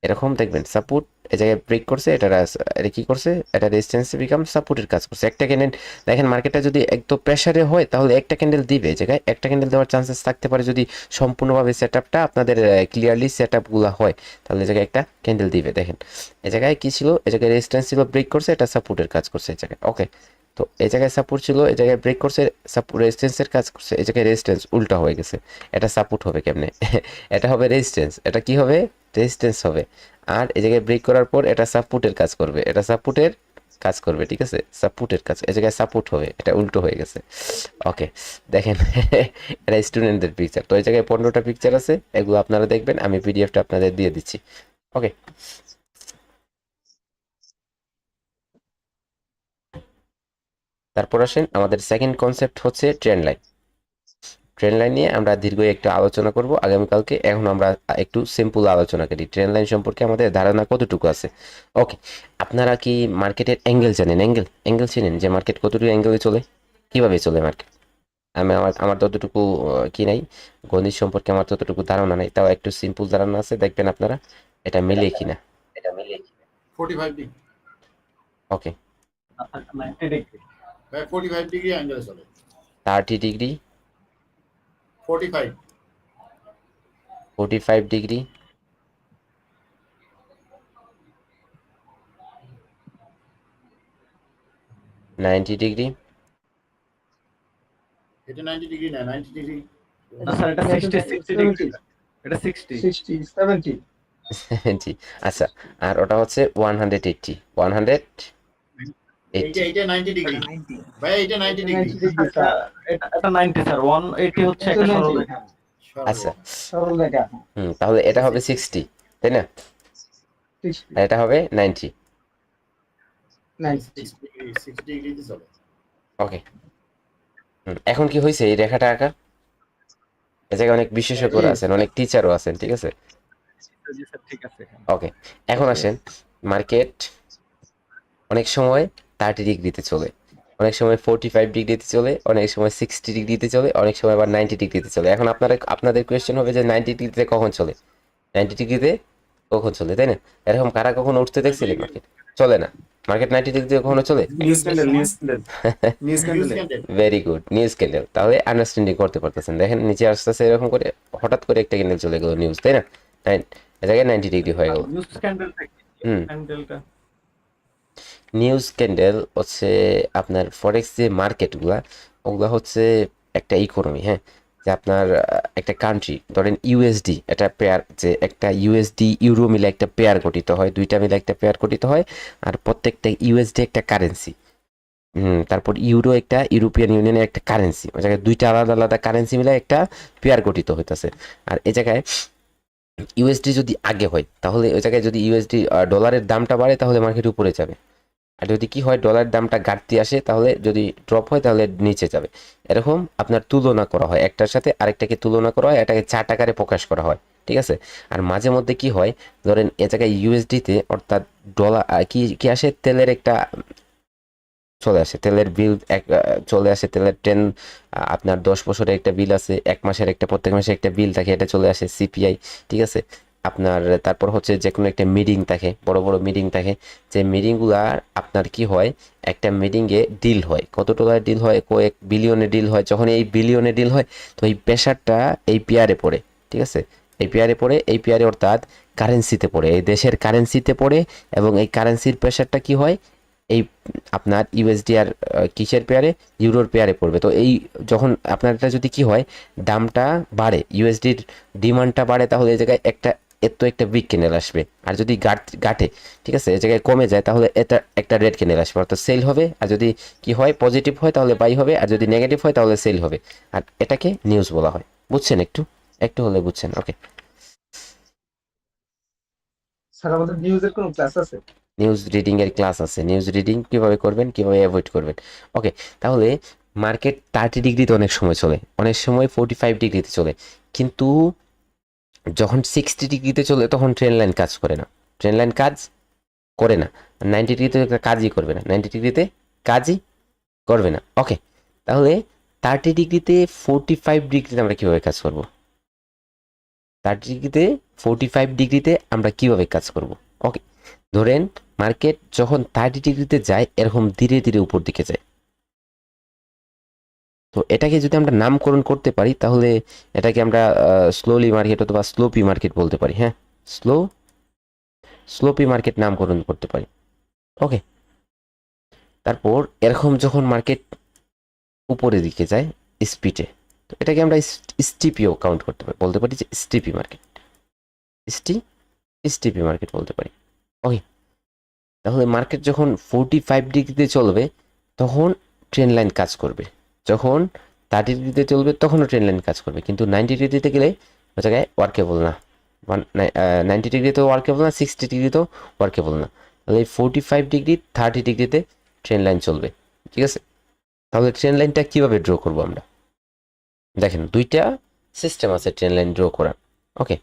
এরকম দেখবেন। সাপোর্ট, এই জায়গায় ব্রেক করছে, এটা কি করছে, এটা রেজিস্ট্যান্স বিকাম সাপোর্টের কাজ করছে। একটা ক্যান্ডেল দেখেন, মার্কেটটা যদি একদম প্রেসারে হয় তাহলে একটা ক্যান্ডেল দিবে, এই জায়গায় একটা ক্যান্ডেল দেওয়ার চান্সেস থাকতে পারে যদি সম্পূর্ণভাবে সেট আপটা আপনাদের ক্লিয়ারলি সেট আপগুলো হয়, তাহলে এই জায়গায় একটা ক্যান্ডেল দিবে। দেখেন এই জায়গায় কি ছিল, এই জায়গায় রেজিস্ট্যান্স ছিল, ব্রেক করছে, এটা সাপোর্টের কাজ করছে এই জায়গায়। ওকে, তো এই জায়গায় সাপোর্ট ছিল, এই জায়গায় ব্রেক করছে, রেজিস্ট্যান্সের কাজ করছে, এই জায়গায় রেজিস্ট্যান্স উল্টা হয়ে গেছে। এটা সাপোর্ট হবে কেমনে? এটা হবে রেজিস্ট্যান্স, এটা কি হবে, রেজিস্ট্যান্স হবে। আর এই জায়গায় ব্রেক করার পর এটা সাপোর্টের কাজ করবে, এটা সাপোর্টের কাজ করবে, ঠিক আছে, সাপোর্টের কাজ, এই জায়গায় সাপোর্ট হবে, এটা উল্টো হয়ে গেছে। ওকে, দেখেন এটা স্টুডেন্টদের পিকচার। তো এই জায়গায় 15টা পিকচার আছে, এগুলো আপনারা দেখবেন, আমি পিডিএফটা আপনাদের দিয়ে দিচ্ছি। ওকে, তারপর আসেন, আমাদের সেকেন্ড কনসেপ্ট হচ্ছে ট্রেন্ড লাইন। ট্রেন্ড লাইন নিয়ে আমরা দীর্ঘ একটু আলোচনা করব আগামীকালকে। এখন আমরা একটু সিম্পল আলোচনা করি, ট্রেন্ড লাইন সম্পর্কে আমাদের ধারণা কতটুকু আছে। ওকে, আপনারা কি মার্কেটের অ্যাঙ্গেল জানেন? অ্যাঙ্গেল চিনেন যে মার্কেট কতটুকু অ্যাঙ্গেলে চলে, কিভাবে চলে মার্কেট? আমার ততটুকু কি নাই, গণিত সম্পর্কে আমার ততটুকু ধারণা নাই, তাও একটু সিম্পল ধারণা আছে, দেখবেন আপনারা এটা মিলে কিনা। 45 ডিগ্রি ওকে, 90 ডিগ্রি। 45 ডিগ্রি অ্যাঙ্গেলে চলে 30 ডিগ্রি, 45 45 ডিগ্রি, 90 ডিগ্রি। এটা 90 ডিগ্রি না, 90 ডিগ্রি না স্যার, এটা 60 ডিগ্রি। এটা 60। 60 70 জি, আচ্ছা, আর ওটা হচ্ছে 180, 180। এইটা 90 ডিগ্রি ভাই, এটা 90 ডিগ্রি এটা 90 স্যার, 180 হচ্ছে একটা সরল রেখা। আচ্ছা, সরল রেখা তাহলে এটা হবে 60, তাই না? আর এটা হবে 90। 90 ডিগ্রি 60 ডিগ্রিতে চলে। ওকে, এখন কি হয়েছে এই রেখাটা আঁকা? এ জায়গায় অনেক বিশেষজ্ঞরা আছেন, অনেক টিচারও আছেন, ঠিক আছে। জি স্যার, ঠিক আছে। ওকে, এখন আসেন, মার্কেট অনেক সময় 30 ডিগ্রিতে চলে, অনেক সময় 45 ডিগ্রিতে চলে, অনেক সময় 60 ডিগ্রিতে চলে, অনেক সময় আবার 90 ডিগ্রিতে চলে। এখন আপনাদের কোয়েশ্চেন হবে যে 90 ডিগ্রিতে কখন চলে, 90 ডিগ্রিতে কখন চলে, তাই না? এরকম কারা কখনো উঠতে দেখছিলেন? মার্কেট চলে না, মার্কেট 90 ডিগ্রিতে কখনো চলে? News candle very good, news candle. তাহলে আন্ডারস্ট্যান্ডিং করতে পারতেছেন। দেখেন নিচে আস্তে আস্তে এরকম করে হঠাৎ করে একটা ক্যান্ডেল চলে গেল নিউজ, তাই না? এ জায়গায় 90 ডিগ্রি হয়ে গেল। নিউজ ক্যান্ডেলটা কি? হুম। ক্যান্ডেলটা নিউজ ক্যান্ডেল হচ্ছে আপনার ফরেক্স যে মার্কেটগুলা, ওগুলা হচ্ছে একটা ইকোনমি, হ্যাঁ, যে আপনার একটা কান্ট্রি, ধরেন ইউএসডি, এটা পেয়ার, যে একটা ইউএসডি ইউরো মিলে একটা পেয়ার গঠিত হয়, দুইটা মিলে একটা পেয়ার গঠিত হয়, আর প্রত্যেকটা ইউএসডি একটা কারেন্সি। তারপর ইউরো একটা ইউরোপিয়ান ইউনিয়নের একটা কারেন্সি, ওই জায়গায় দুইটা আলাদা আলাদা কারেন্সি মিলে একটা পেয়ার গঠিত হইতেছে। আর এই জায়গায় ইউএসডি যদি আগে হয় তাহলে ওই জায়গায় যদি ইউএসডি ডলারের দামটা বাড়ে তাহলে মার্কেট উপরে যাবে, আর যদি কি হয় ডলারের দামটা ঘাটতি আসে তাহলে যদি ড্রপ হয় তাহলে নিচে যাবে। এরকম আপনার তুলনা করা হয়, একটার সাথে আরেকটাকে তুলনা করা হয়, এটাকে চার্ট আকারে প্রকাশ করা হয়, ঠিক আছে। আর মাঝে মধ্যে কি হয়, ধরেন এ জায়গায় ইউএসডিতে অর্থাৎ ডলার কি আসে, তেলের একটা চলে আসে, তেলের বিল চলে আসে, তেলের ট্রেন, আপনার 10 বছরের একটা বিল আছে, 1 মাসের একটা, প্রত্যেক মাসে একটা বিল থাকে, এটা চলে আসে সিপিআই, ঠিক আছে। আপনার তারপর হচ্ছে যে কোনো একটা মিটিং থাকে, বড় বড় মিটিং থাকে, যে মিটিংগুলা আপনার কি হয়, একটা মিটিংয়ে ডিল হয়, কত ডলার ডিল হয়, কয়েক বিলিয়নে ডিল হয়। যখন এই বিলিয়নে ডিল হয় তো এই প্রেশারটা এই পেয়ারে পড়ে, ঠিক আছে, এই পেয়ারে পড়ে, এই পেয়ারে অর্থাৎ কারেন্সিতে পড়ে, এই দেশের কারেন্সিতে পড়ে, এবং এই কারেন্সির প্রেশারটা কি হয়, এই আপনার ইউএসডি আর কিসের পেয়ারে, ইউরোর পেয়ারে পড়বে। তো এই যখন আপনার এটা যদি কি হয়, দামটা বাড়ে, ইউএসডির ডিমান্ডটা বাড়ে, তাহলে এই জায়গায় একটা এর তো একটা বিগ ক্যান্ডেল আসবে। আর যদি গাঠে, ঠিক আছে, এই জায়গায় কমে যায় তাহলে এটা একটা রেড ক্যান্ডেল আসবে, অর্থাৎ সেল হবে। আর যদি কি হয়, পজিটিভ হয় তাহলে বাই হবে, আর যদি নেগেটিভ হয় তাহলে সেল হবে। আর এটাকে নিউজ বলা হয়। বুঝছেন? একটু একটু হলে বুঝছেন। ওকে, স্যার আমাদের নিউজের কোনো ক্লাস আছে? নিউজ রিডিং এর ক্লাস আছে। নিউজ রিডিং কিভাবে করবেন, কিভাবে অ্যাভয়েড করবেন। ওকে, তাহলে মার্কেট 30 ডিগ্রিতে অনেক সময় চলে, অনেক সময় 45 ডিগ্রিতে চলে, কিন্তু যখন 60 ডিগ্রিতে চলে তখন ট্রেন লাইন কাজ করে না। ট্রেন লাইন কাজ করে না, 90 ডিগ্রিতে কাজই করবে না, 90 ডিগ্রিতে কাজই করবে না। ওকে, তাহলে 30 ডিগ্রিতে 45 ডিগ্রিতে আমরা কীভাবে কাজ করব? 30 ডিগ্রিতে 45 ডিগ্রিতে আমরা কিভাবে কাজ করব? ওকে, ধরেন মার্কেট যখন 30 ডিগ্রিতে যায় এরকম ধীরে ধীরে উপর দিকে যায়, তো এটাকে যদি আমরা নামকরণ করতে পারি তাহলে এটাকে আমরা স্লোলি মার্কেট অথবা স্লোপি মার্কেট বলতে পারি। হ্যাঁ, স্লোপি মার্কেট নামকরণ করতে পারি। ওকে, তারপর এরকম যখন মার্কেট উপরের দিকে যায় স্পিডে, তো এটাকে আমরা স্টিপিও কাউন্ট করতে পারি, বলতে পারি যে স্টিপি মার্কেট, স্টিপি মার্কেট বলতে পারি। ওকে, তাহলে মার্কেট যখন 45 ডিগ্রিতে চলবে তখন ট্রেন লাইন কাজ করবে, যখন 30 ডিগ্রিতে চলবে তখনও ট্রেন লাইন কাজ করবে, কিন্তু 90 ডিগ্রিতে গেলে ওই জায়গায় ওয়ার্কেবল না। 90 ডিগ্রিতেও ওয়ার্কেবল না, 60 ডিগ্রিতেও ওয়ার্কেবল না। তাহলে 45 ডিগ্রি 30 ডিগ্রিতে ট্রেন লাইন চলবে। ঠিক আছে, তাহলে ট্রেন লাইনটা কীভাবে ড্র করবো আমরা? দেখেন, দুইটা সিস্টেম আছে ট্রেন লাইন ড্র করার। ওকে,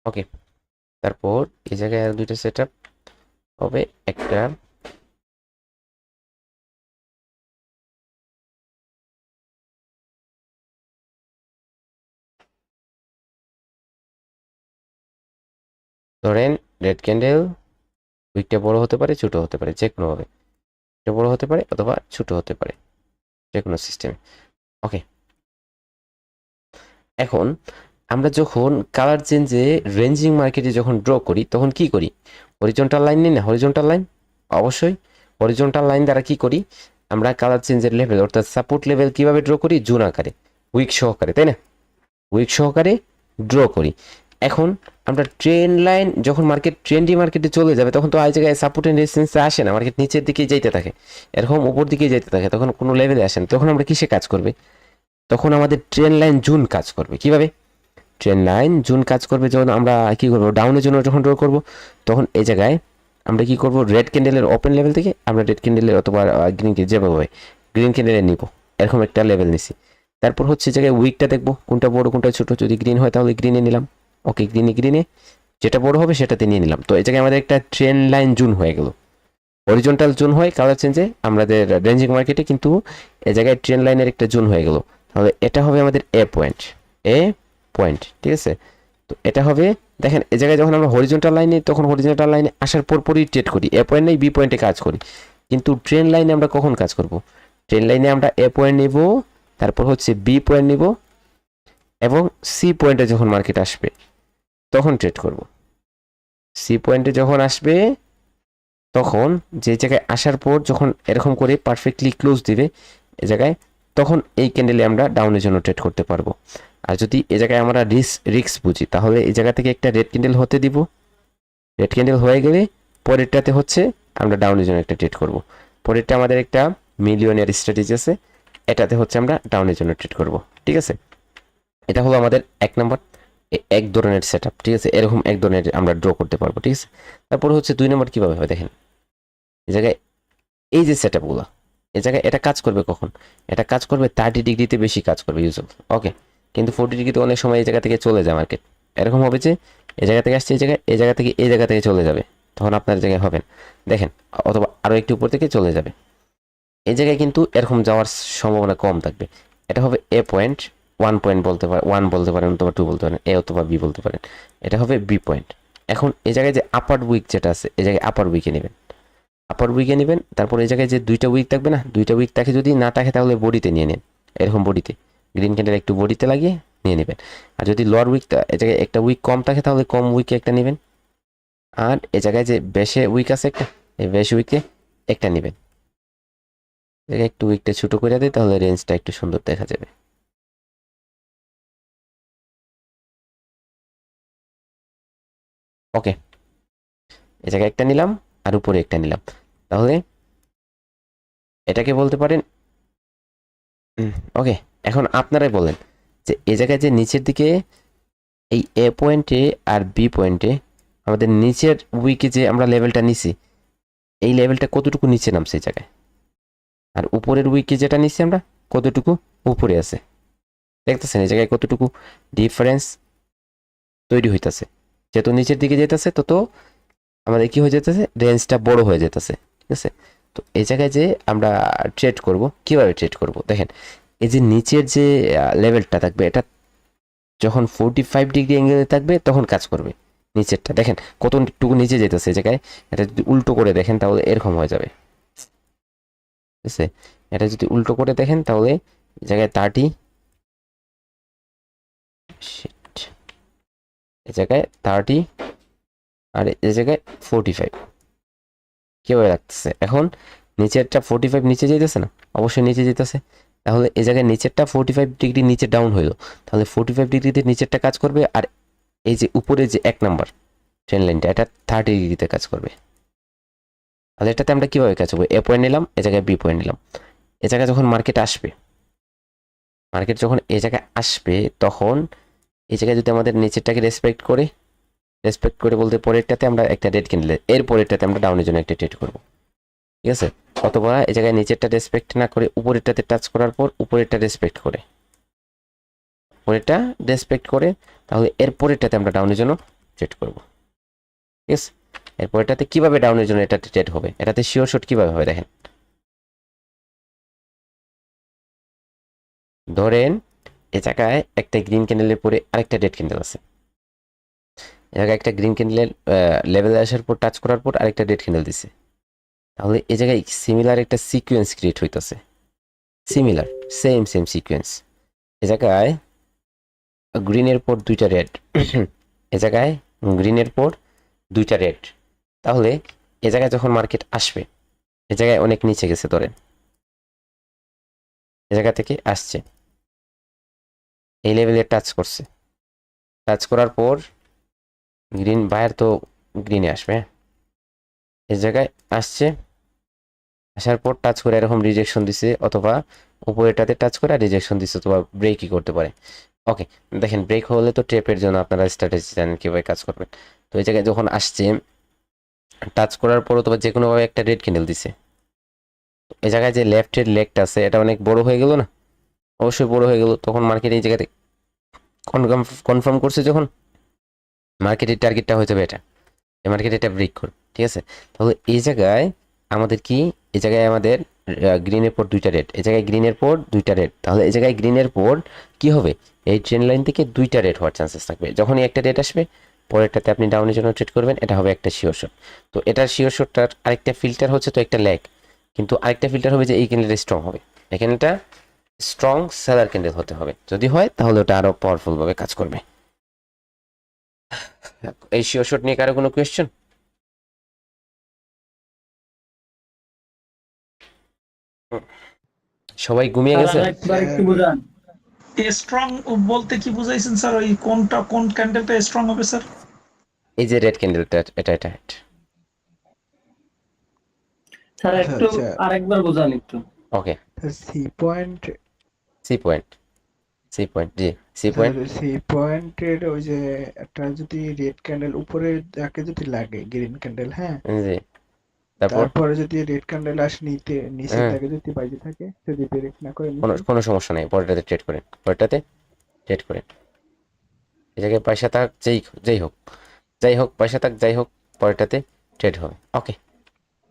ওকে, তারপর এই জায়গায় আর দুইটা সেট আপ হবে। একটা ধরেন রেড ক্যান্ডেল, উইকটা বড় হতে পারে, ছোট হতে পারে, যে কোনোভাবে, এটা বড় হতে পারে অথবা ছোট হতে পারে, যে কোনো সিস্টেমে। ওকে, এখন আমরা যখন কালার চেঞ্জে রেঞ্জিং মার্কেটে যখন ড্র করি তখন কি করি? হরিজন্টাল লাইন নিই না? হরিজন্টাল লাইন, অবশ্যই হরিজন্টাল লাইন দ্বারা কি করি আমরা কালার চেঞ্জের লেভেল অর্থাৎ সাপোর্ট লেভেল কিভাবে ড্র করি? জোন আকারে, উইক সহকারে, তাই না? উইক সহকারে ড্র করি। এখন আমরা ট্রেন লাইন যখন মার্কেট ট্রেন্ডি মার্কেটে চলে যাবে তখন তো এই জায়গায় সাপোর্ট এন্ড রেজিস্ট্যান্সে আসে না, মার্কেট নিচের দিকে যেতে থাকে, এরকম উপর দিকে যেতে থাকে, তখন কোনো লেভেলে আসে না। তখন আমরা কিসে কাজ করবে? তখন আমাদের ট্রেন লাইন জোন কাজ করবে। কিভাবে ট্রেন লাইন জোন কাজ করবে? যখন আমরা কি করব, ডাউনের জন্য যখন ড্র করব তখন এই জায়গায় আমরা কি করব, রেড ক্যান্ডেলের ওপেন লেভেল থেকে আমরা রেড ক্যান্ডেলের অথবা গ্রিন যেভাবে গ্রিন ক্যান্ডেলের নিব, এরকম একটা লেভেল নিছি। তারপর হচ্ছে জায়গায় উইকটা দেখবো কোনটা বড় কোনটা ছোট, যদি গ্রিন হয় তাহলে গ্রিনে নিলাম। ওকে, গ্রিনে যেটা বড় হবে সেটাতে নিয়ে নিলাম। তো এই জায়গায় আমাদের একটা ট্রেন লাইন জোন হয়ে গেল। হরিজন্টাল জোন হয় কালার চেঞ্জে আমাদের রেঞ্জিং মার্কেটে, কিন্তু এই জায়গায় ট্রেন লাইনের একটা জোন হয়ে গেল। তাহলে এটা হবে আমাদের এ পয়েন্ট, ঠিক আছে? তো এটা হবে, দেখেন এই জায়গায় যখন আমরা হরিজন্টাল লাইনে, তখন হরিজন্টাল লাইনে আসার পরই ট্রেড করি, এ পয়েন্ট নেই বি পয়েন্টে কাজ করি। কিন্তু ট্রেন লাইনে আমরা কখন কাজ করব? ট্রেন লাইনে আমরা এ পয়েন্ট নিব, তারপর হচ্ছে বি পয়েন্ট নিব, এবং সি পয়েন্টে যখন মার্কেট আসবে তখন ট্রেড করব। সি পয়েন্টে যখন আসবে তখন যে জায়গায় আসার পর যখন এরকম করে পারফেক্টলি ক্লোজ দিবে এই জায়গায়, তখন এই ক্যান্ডেলে আমরা ডাউনের জন্য ট্রেড করতে পারবো। আর যদি এই জায়গায় আমরা রিস্ক বুঝি তাহলে এই জায়গা থেকে একটা রেড ক্যান্ডেল হতে দিব, রেড ক্যান্ডেল হয়ে গেলে পরেরটাতে হচ্ছে আমরা ডাউনের জন্য একটা ট্রেড করব। পরেরটা আমাদের একটা মিলিয়নের স্ট্র্যাটেজি আছে, এটাতে হচ্ছে আমরা ডাউনের জন্য ট্রেড করব। ঠিক আছে, এটা হলো আমাদের এক নম্বর এক ধরনের সেট আপ। ঠিক আছে, এরকম এক ধরনের আমরা ড্র করতে পারবো। ঠিক আছে, তারপর হচ্ছে 2 নম্বর কীভাবে হয় দেখেন, এই জায়গায় এই যে সেট আপগুলো, এই জায়গায় এটা কাজ করবে কখন? এটা কাজ করবে 30 ডিগ্রিতে বেশি কাজ করবে ইউজুয়াল। ওকে, কিন্তু 40 ডিগ্রিতে অনেক সময় এই জায়গা থেকে চলে যায় মার্কেট, এরকম হবে যে এই জায়গা থেকে আসছে এই জায়গায়, এই জায়গা থেকে এই জায়গা থেকে চলে যাবে, তখন আপনার জায়গায় হবেন দেখেন, অথবা আরও একটু উপর থেকে চলে যাবে। এই জায়গায় কিন্তু এরকম যাওয়ার সম্ভাবনা কম থাকবে। এটা হবে এ পয়েন্ট, 1 পয়েন্ট বলতে পারেন, 1 বলতে পারেন অথবা 2 বলতে পারেন, এ অথবা বি বলতে পারেন। এটা হবে বি পয়েন্ট। এখন এই জায়গায় যে আপার উইক যেটা আছে, এই জায়গায় আপার উইকে নেবেন, আপার উইকে নেবেন। তারপর এই জায়গায় যে 2টা উইক থাকবে না, 2টা উইক থাকে, যদি না থাকে তাহলে বডিতে নিয়ে নেন, এরকম বডিতে গ্রিন ক্যান্ডেল একটু বডিতে লাগিয়ে নিয়ে নেবেন। আর যদি লোয়ার উইকটা এই জায়গায় একটা উইক কম থাকে তাহলে কম উইকে একটা নেবেন। আর এই জায়গায় যে বেশে উইক আছে একটা, এই বেশি উইকে একটা নেবেন। জায়গায় একটু উইকটা ছোটো করে দিই, তাহলে রেঞ্জটা একটু সুন্দর দেখা যাবে। ওকে, এই জায়গায় একটা নিলাম আর উপরে একটা নিলাম, তাহলে এটাকে বলতে পারেন। ওকে, এখন আপনারাই বলেন যে এই জায়গায় যে নিচের দিকে এই এ পয়েন্টে আর বি পয়েন্টে আমাদের নিচের উইকে যে আমরা লেভেলটা নিছি, এই লেভেলটা কতটুকু নিচে নামছে এই জায়গায়, আর উপরের উইকে যেটা নিচ্ছি আমরা কতটুকু উপরে আছে, দেখতেছেন এই জায়গায় কতটুকু ডিফারেন্স তৈরি হইতেছে। যেহেতু নিচের দিকে যেতেছে তত আমাদের কি হয়ে যেতেছে, রেঞ্জটা বড় হয়ে যেতেছে। ঠিক আছে, তো এই জায়গায় যে আমরা ট্রেড করব, কিভাবে ট্রেড করব দেখেন, এই যে নিচের যে লেভেলটা থাকবে, এটা যখন 45 ডিগ্রি অ্যাঙ্গেলে থাকবে তখন কাজ করবে। নিচেরটা দেখেন কতটুকু নিচে যেতেছে, এই জায়গায় এটা যদি উল্টো করে দেখেন তাহলে এরকম হয়ে যাবে। ঠিক আছে, এটা যদি উল্টো করে দেখেন তাহলে এই জায়গায় 30, এই জায়গায় 30 আর এই জায়গায় 45 কিভাবে রাখতেছে। এখন নিচেরটা 45 নিচে যেতেছে না, অবশ্যই নিচে যেতেছে, তাহলে এই জায়গায় নিচেরটা 45 ডিগ্রি নিচে ডাউন হইলো, তাহলে 45 ডিগ্রিতে নিচেরটা কাজ করবে, আর এই যে উপরে যে 1 নাম্বার ট্রেন লাইনটা, এটা 30 ডিগ্রিতে কাজ করবে। তাহলে এটাতে আমরা কিভাবে কাজ করবো, এ পয়েন্ট নিলাম, এ জায়গায় বি পয়েন্ট নিলাম। এ জায়গায় যখন মার্কেট আসবে, মার্কেট যখন এই জায়গায় আসবে তখন এই জায়গায় যদি আমাদের নিচেরটাকে রেসপেক্ট করে বলতে পরেরটাতে আমরা একটা রেড কিনলে, এর পরেরটাতে আমরা ডাউনের জন্য একটা ট্রেড করবো। ঠিক আছে, অথবা এই জায়গায় নিচেরটা রেসপেক্ট না করে উপরেরটাতে টাচ করার পর উপরেরটা রেসপেক্ট করে, পরেরটা রেসপেক্ট করে, তাহলে এর পরেরটাতে আমরা ডাউনের জন্য ট্রেড করবো। ঠিক আছে, এর পরেরটাতে কিভাবে ডাউনের জন্য এটাতে ট্রেড হবে, এটাতে শিওর শট কিভাবে হবে দেখেন। ধরেন এই জায়গায় একটা গ্রিন ক্যান্ডেলের পরে আরেকটা রেড ক্যান্ডেল আছে, এই জায়গায় একটা গ্রিন ক্যান্ডেলের লেভেলে আসার পর টাচ করার পর আরেকটা রেড ক্যান্ডেল দিছে, তাহলে এই জায়গায় সিমিলার একটা সিকোয়েন্স ক্রিয়েট হইতেছে, সিমিলার সেম সিকোয়েন্স। এই জায়গায় গ্রিনের পর 2টা রেড, এ জায়গায় গ্রিনের পর 2টা রেড, তাহলে এ জায়গায় যখন মার্কেট আসবে, এ জায়গায় অনেক নিচে গেছে, ধরেন এ জায়গা থেকে আসছে, এই লেভেলে টাচ করছে, টাচ করার পর গ্রিন বায়ার তো গ্রিনে আসবে, এই জায়গায় আসছে, আসার পর টাচ করে এরকম রিজেকশন দিছে, অথবা উপরেটাতে টাচ করে রিজেকশন দিছে, অথবা ব্রেকই করতে পারে। ওকে, দেখেন ব্রেক হলে তো ট্রেপের জন্য আপনারা স্ট্র্যাটেজি জানেন কীভাবে কাজ করবেন। তো এই জায়গায় যখন আসছে টাচ করার পর অথবা যে কোনোভাবে একটা রেড ক্যান্ডেল দিছে, এই জায়গায় যে লেফটের লেগটা আছে এটা অনেক বড় হয়ে গেল না, অবশ্যই বড় হয়ে গেল। তখন মার্কেট এই জায়গাতে কনফার্ম করছে, যখন মার্কেটের টার্গেটটা হয়ে যাবে এটা, এই মার্কেট এটা ব্রেক করবে। ঠিক আছে, তাহলে এই জায়গায় আমাদের কি, এই জায়গায় আমাদের গ্রিনের পর 2টা রেড, এই জায়গায় গ্রিনের পর 2টা রেড, তাহলে এই জায়গায় গ্রিনের পর কি হবে, এই ট্রেন লাইন থেকে 2টা রেড হওয়ার চান্সেস থাকবে। যখনই একটা রেড আসবে পরেরটাতে আপনি ডাউনের জন্য ট্রেড করবেন, এটা হবে একটা শিওর শট। তো এটার শিওর শটটার আরেকটা ফিল্টার হচ্ছে তো একটা ল্যাগ, কিন্তু আরেকটা ফিল্টার হবে যে এই ক্যান্ডেলটা স্ট্রং হবে, এই ক্যান্ডেলটা স্ট্রং সেলার ক্যান্ডেল হতে হবে, যদি হয় তাহলে ওটা আরো পাওয়ারফুল ভাবে কাজ করবে। এই শিওর শট নিয়ে কারো কোনো কোয়েশ্চেন? সবাই ঘুমিয়ে গেছে? স্ট্রং বলতে কি বুঝাইছেন স্যার? ওই কোন ক্যান্ডেলটা স্ট্রং হবে স্যার? এই যে রেড ক্যান্ডেলটা, এটা স্যার একটু আরেকবার বোঝান একটু। ওকে, সি পয়েন্ট, সি পয়েন্ট জি, সি পয়েন্ট। সি পয়েন্টের ওই যে একটা যদি রেড ক্যান্ডেল উপরে তাকে যদি লাগে গ্রিন ক্যান্ডেল, হ্যাঁ, জি, তারপর তারপরে যদি রেড ক্যান্ডেল আসে নিচে হ্যাঁ, তাকে যদি বাইরে থাকে, যদি ব্রেক না করে কোনো সমস্যা নেই, পরেরটাতে ট্রেড করেন, এই জায়গায় পয়সা থাক যাই হোক পয়সা থাক যাই হোক, পরেরটাতে ট্রেড হবে। ওকে,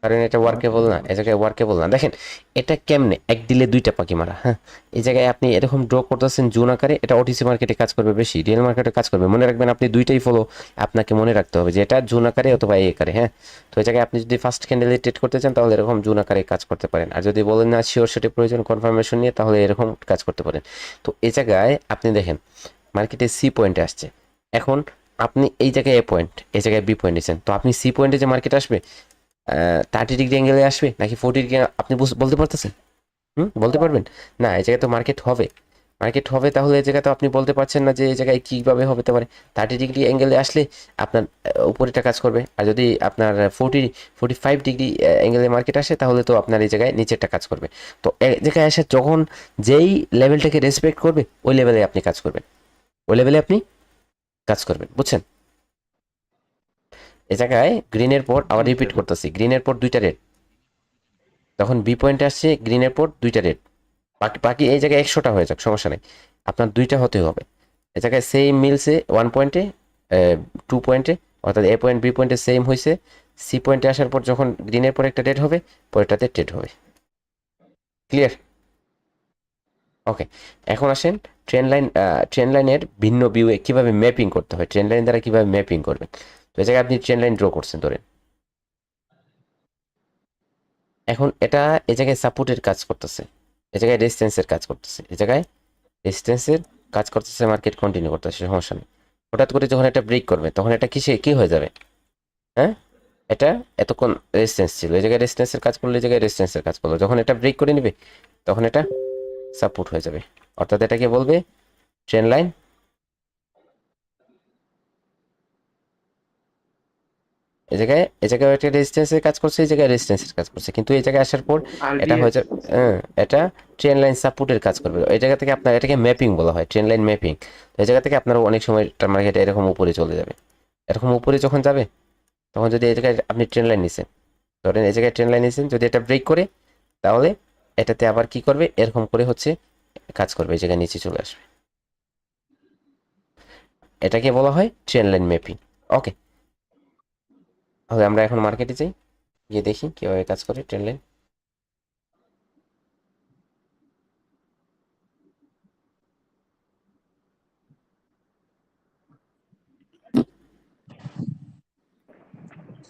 কারণ এটা ওয়ার্কেবল না, এই জায়গায় ওয়ার্কেবল না। দেখেন এটা কেমনে এক দিলে দুইটা পাখি মারা। হ্যাঁ, এই জায়গায় আপনি এরকম ড্র করতেছেন জুন আকারে, এটা ওটিসি মার্কেটে কাজ করবে বেশি, রিয়েল মার্কেটে কাজ করবে। মনে রাখবেন আপনি দুইটাই ফলো আপনাকে মনে রাখতে হবে যে এটা জুন আকারে অথবা এই আকারে। হ্যাঁ, তো এই জায়গায় আপনি যদি ফার্স্ট ক্যান্ডেলে ট্রেড করতে চান তাহলে এরকম জুন আকারে কাজ করতে পারেন, আর যদি বলেন না শিওর সেটা প্রয়োজন কনফার্মেশন নিয়ে, তাহলে এরকম কাজ করতে পারেন। তো এই জায়গায় আপনি দেখেন মার্কেটে সি পয়েন্টে আসছে, এখন আপনি এই জায়গায় এ পয়েন্ট, এই জায়গায় বি পয়েন্ট নিয়েছেন, তো আপনি সি পয়েন্টে যে মার্কেট আসবে 30 ডিগ্রি অ্যাঙ্গেলে আসবে নাকি 40 ডিগ্রি, আপনি বলতে পারতেছেন? বলতে পারবেন না। এই জায়গায় তো মার্কেট হবে, মার্কেট হবে, তাহলে এই জায়গায় তো আপনি বলতে পারছেন না যে এই জায়গায় কীভাবে হতে পারে। 30 ডিগ্রি অ্যাঙ্গেলে আসলে আপনার উপরেটা কাজ করবে, আর যদি আপনার 45 ডিগ্রি অ্যাঙ্গেলে মার্কেট আসে তাহলে তো আপনার এই জায়গায় নিচেরটা কাজ করবে। তো এই জায়গায় এসে যখন যেই লেভেলটাকে রেসপেক্ট করবে ওই লেভেলে আপনি কাজ করবেন, ওই লেভেলে আপনি কাজ করবেন, বুঝছেন? এই জায়গায় গ্রিনের পর আবার রিপিট করতেছি, গ্রিনের পর দুইটা রেড, তখন বি পয়েন্টে আসছে গ্রিনের পর দুইটা রেড, বাকি এই জায়গায় 100টা হয়ে যাক, সমস্যা নেই, আপনার দুইটা হতে হবে। এই জায়গায় সেম মিলছে 1 পয়েন্টে 2 পয়েন্টে, অর্থাৎ এ পয়েন্ট বি পয়েন্টে সেম হয়েছে। সি পয়েন্টে আসার পর যখন গ্রিনের পর একটা রেড হবে পরেরটাতে ট্রেড হবে। ক্লিয়ার? ওকে, এখন আসেন ট্রেন লাইনের ভিন্ন ভিউয়ে কীভাবে ম্যাপিং করতে হয়, ট্রেন লাইন দ্বারা কীভাবে ম্যাপিং করবেন। তো এই জায়গায় আপনি ট্রেন লাইন ড্র করছেন ধরেন, এখন এটা এই জায়গায় সাপোর্টের কাজ করতেছে, এই জায়গায় রেজিস্ট্যান্সের কাজ করতেছে, এই জায়গায় রেজিস্ট্যান্সের কাজ করতেছে, মার্কেট কন্টিনিউ করতেছে, সমস্যা নেই। হঠাৎ করে যখন এটা ব্রেক করবে তখন এটা কি হয়ে যাবে? হ্যাঁ, এটা এতক্ষণ রেজিস্ট্যান্স ছিল, এই জায়গায় রেজিস্ট্যান্সের কাজ করলে এই জায়গায় রেজিস্ট্যান্সের কাজ করলো, যখন এটা ব্রেক করে নেবে তখন এটা সাপোর্ট হয়ে যাবে, অর্থাৎ এটাকে বলবে ট্রেন লাইন। এই জায়গায় একটা রেজিস্ট্যান্সের কাজ করছে, এই জায়গায় রেজিস্ট্যান্সের কাজ করছে, কিন্তু এই জায়গায় আসার পর এটা হয়ে যাবে, এটা ট্রেন লাইন সাপোর্টের কাজ করবে। এই জায়গা থেকে আপনার এটাকে ম্যাপিং বলা হয়, ট্রেন লাইন ম্যাপিং। এই জায়গা থেকে আপনারা অনেক সময় মার্কেটে এরকম উপরে চলে যাবে, এরকম উপরে যখন যাবে তখন যদি এই জায়গায় আপনি ট্রেন লাইন নিছেন, ধরেন এই জায়গায় ট্রেন লাইন নিছেন, যদি এটা ব্রেক করে তাহলে এটাতে আবার কি করবে, এরকম করে হচ্ছে কাজ করবে, এই জায়গায় নিচে চলে আসবে, এটাকে বলা হয় ট্রেন লাইন ম্যাপিং। ওকে, তাহলে আমরা এখন মার্কেটে যাই, গিয়ে দেখি কিভাবে কাজ করে ট্রেন লাইন।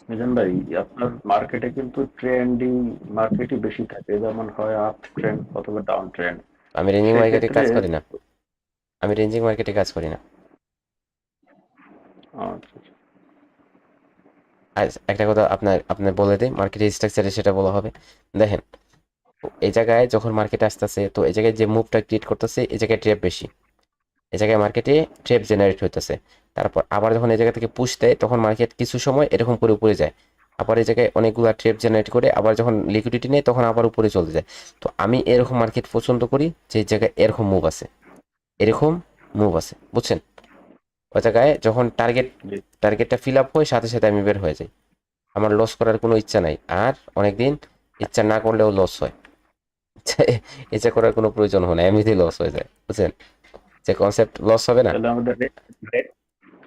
মিজান ভাই, আপনার মার্কেটে কিন্তু ট্রেন্ডিং মার্কেটই বেশি থাকে, যেমন হয় আপ ট্রেন্ড অথবা ডাউন ট্রেন্ড। আমি রেঞ্জিং মার্কেটে সেক্ষেত্রে কাজ করি না, আমি রেঞ্জিং মার্কেটে কাজ করি না। আচ্ছা, আর একটা কথা আপনার বলে দিই, মার্কেটের স্ট্রাকচারে সেটা বলা হবে। দেখেন এই জায়গায় যখন মার্কেট আসতেছে, তো এই জায়গায় যে মুভটা ক্রিয়েট করতেছে এই জায়গায় ট্র্যাপ বেশি, এই জায়গায় মার্কেটে ট্র্যাপ জেনারেট হইতেছে, তারপর আবার যখন এই জায়গা থেকে পুশ দেয় তখন মার্কেট কিছু সময় এরকম করে উপরে যায়, আবার এই জায়গায় অনেকগুলো ট্র্যাপ জেনারেট করে আবার যখন লিকুইডিটি নেয় তখন আবার উপরে চলে যায়। তো আমি এরকম মার্কেট পছন্দ করি যে জায়গায় এরকম মুভ আছে, এরকম মুভ আছে, বুঝছেন? ওই জায়গায় যখন টার্গেটটা ফিল আপ হয় সাথে সাথে আমি বের হয়ে যাই, আমার লস করার কোনো ইচ্ছা নাই, আর অনেকদিন ইচ্ছা না করলেও লস হয়, ইচ্ছা করার কোনো প্রয়োজন হয় না, এমনিতেই লস হয়ে যায়, বুঝছেন? যে কনসেপ্ট লস হবে না,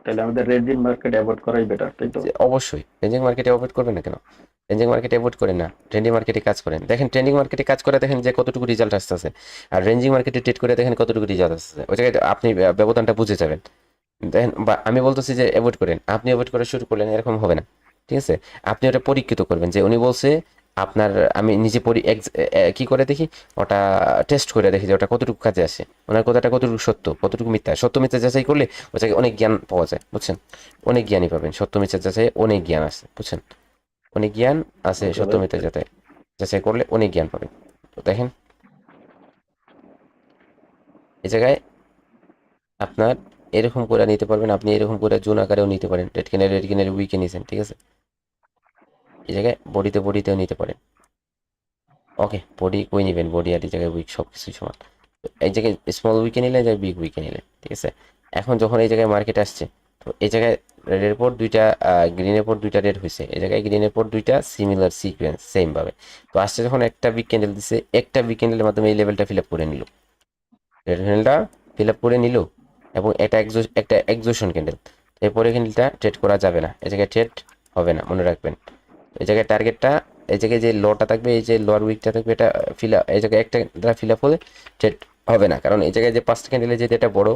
তাহলে আমাদের রেঞ্জিং মার্কেট অ্যাভয়েড করাই বেটার, তাই তো? যে অবশ্যই রেঞ্জিং মার্কেটে অ্যাভয়েড করবেন না কেন? রেঞ্জিং মার্কেটে অ্যাভয়েড করেন না, ট্রেন্ডিং মার্কেটে কাজ করেন। দেখেন ট্রেন্ডিং মার্কেটে কাজ করে দেখেন যে কতটুকু রেজাল্ট আসতেছে, আর রেঞ্জিং মার্কেটে ট্রেড করে দেখেন কতটুকু রেজাল্ট আসতেছে, ওই জায়গায় আপনি ব্যবধানটা বুঝে যাবেন। দেখেন, বা আমি বলতেছি যে অ্যাভয়েড করেন, আপনি অ্যাভয়েড করা শুরু করলেন, এরকম হবে না, ঠিক আছে? আপনি ওটা পরীক্ষিত করবেন যে উনি বলছে আপনার, আমি নিজে কি করে দেখি, ওটা টেস্ট করে দেখি যে ওটা কতটুকু কাজে আসে, ওনার কথাটা কতটুকু সত্য কতটুকু মিথ্যা, সত্য মিথ্যা যাচাই করলে ওই জায়গায় অনেক জ্ঞান পাওয়া যায়, বুঝছেন? অনেক জ্ঞানই পাবেন, সত্য মিথ্যা যাচাই অনেক জ্ঞান আছে, বুঝছেন? অনেক জ্ঞান আছে, সত্য মিথ্যা যাচাই করলে অনেক জ্ঞান পাবেন। তো দেখেন এই জায়গায় আপনার এরকম করে নিতে পারবেন, আপনি এরকম করে জোন আকারেও নিতে পারেন, রেড ক্যান্ডেল উইকে নিয়েছেন, ঠিক আছে? এই জায়গায় বডিতেও নিতে পারেন। ওকে, বডি কই নেবেন, বডি আর এই জায়গায় উইক সব কিছুই সমান। তো এই জায়গায় স্মল উইকে নিলেন, জায়গায় বিগ উইকে নিলেন, ঠিক আছে? এখন যখন এই জায়গায় মার্কেট আসছে, তো এই জায়গায় রেডের পর দুইটা গ্রিনের পর দুইটা রেড হয়েছে, এই জায়গায় গ্রিনের পর দুইটা সিমিলার সিকোয়েন্স সেম ভাবে। তো আসছে যখন একটা বিগ ক্যান্ডেল দিচ্ছে, একটা বিগ ক্যান্ডেলের মাধ্যমে এই লেভেলটা ফিল আপ করে নিল, রেড ক্যান্ডেলটা ফিল আপ করে নিল, এবং একটা এক্সোশন ক্যান্ডেল, এরপরে ক্যান্ডেলটা ট্রেড করা যাবে না, এই জায়গায় ট্রেড হবে না, মনে রাখবেন। এই জায়গায় টার্গেটটা এই জায়গায় যে লটা থাকবে, এই যে লোয়ার উইকটা থাকবে, এটা ফিল এই জায়গায় একটা দ্বারা ফিল আপ হলে ট্রেড হবে না, কারণ এই জায়গায় যে 5টা ক্যান্ডেলে যেটা এটা বড়,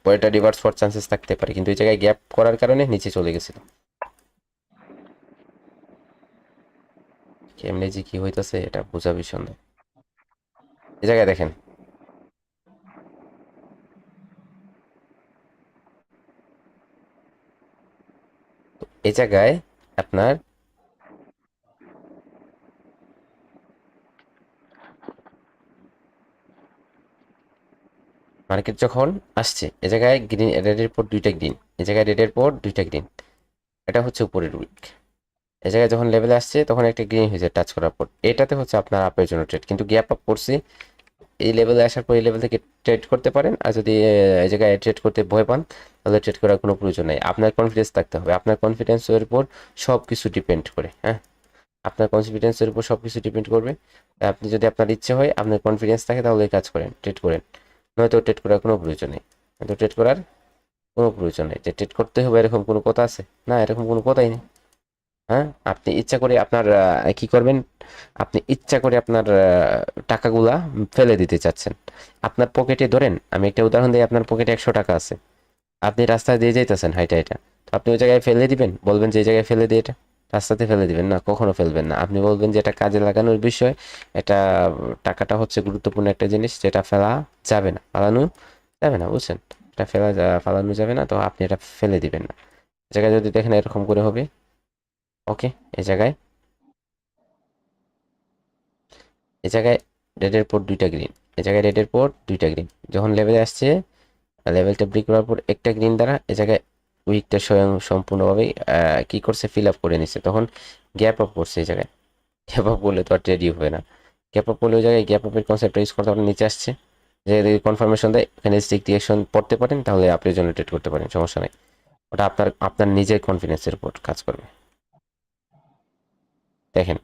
পরেরটা রিভার্স হওয়ার চান্সেস থাকতে পারে, কিন্তু এই জায়গায় গ্যাপ করার কারণে নিচে চলে গেছিল। কেমনে যে কি হইতাছে এটা বোঝা ভীষণ না। এই জায়গায় দেখেন এই জায়গায় আপনার মার্কেট যখন আসছে, এ জায়গায় গ্রিন, রেডের পর 2টা গ্রিন, এই জায়গায় রেডের পর 2টা গ্রিন, এটা হচ্ছে উপরের উইক। এই জায়গায় যখন লেভেলে আসছে তখন একটা গ্রিন হয়েছে টাচ করার পর, এটাতে হচ্ছে আপনার আপের জন্য ট্রেড, কিন্তু গ্যাপ আপ করছে এই লেভেলে আসার পর এই লেভেল থেকে ট্রেড করতে পারেন। আর যদি এই জায়গায় ট্রেড করতে ভয় পান তাহলে ট্রেড করার কোনো প্রয়োজন নেই। আপনার কনফিডেন্স থাকতে হবে, আপনার কনফিডেন্সের উপর সব কিছু ডিপেন্ড করে। হ্যাঁ, আপনার কনফিডেন্সের উপর সব কিছু ডিপেন্ড করবে। আপনি যদি আপনার ইচ্ছে হয়, আপনার কনফিডেন্স থাকে, তাহলে এই কাজ করেন, ট্রেড করেন, নয়তো ট্রেড করার কোনো প্রয়োজন নেই। নয়তো ট্রেড করার কোনো প্রয়োজন নেই যে ট্রেড করতে হবে এরকম কোনো কথা আছে না, এরকম কোনো কথাই নেই। হ্যাঁ, আপনি ইচ্ছা করে আপনার কি করবেন, আপনি ইচ্ছা করে আপনার টাকাগুলা ফেলে দিতে চাচ্ছেন। আপনার পকেটে ধরেন, আমি একটা উদাহরণ দিই, আপনার পকেটে 100 টাকা আছে, আপনি রাস্তায় দিয়ে যাইতেছেন হাইটা হাইটা, তো আপনি ওই জায়গায় ফেলে দিবেন, বলবেন যে এই জায়গায় ফেলে দিয়ে, এটা রাস্তাতে ফেলে দিবেন না, কখনো ফেলবেন না। আপনি বলবেন যে এটা কাজে লাগানোর বিষয়, এটা টাকাটা হচ্ছে গুরুত্বপূর্ণ একটা জিনিস, যেটা ফেলা যাবে না, ফালানো যাবে না, বুঝছেন? এটা ফালানো যাবে না, তো আপনি এটা ফেলে দিবেন না। জায়গায় যদি দেখেন এরকম করে হবে। ওকে, এই জায়গায় রেডের পর 2টা গ্রিন, এই জায়গায় রেডের পর 2টা গ্রিন, যখন লেভেলে আসছে, লেভেলটা ব্রেক করার পর একটা গ্রিন দ্বারা এই জায়গায় উইকটা স্বয়ং সম্পূর্ণভাবে কি করছে, ফিল আপ করে নিচ্ছে, তখন গ্যাপ আপ করছে। এই জায়গায় গ্যাপ আপ করলে তো আর ট্রেডই হবে না। গ্যাপ আপ করলে ওই জায়গায় গ্যাপ আপের কনসেপ্টটা ইউজ করতে আপনার নিচে আসছে, যে কনফার্মেশন দেয়, এখানে স্টিক ডিরেকশন পড়তে পারেন, তাহলে আপনি জন্য ট্রেড করতে পারেন, সমস্যা নেই। ওটা আপনার নিজের কনফিডেন্সের উপর কাজ করবে। দেখেন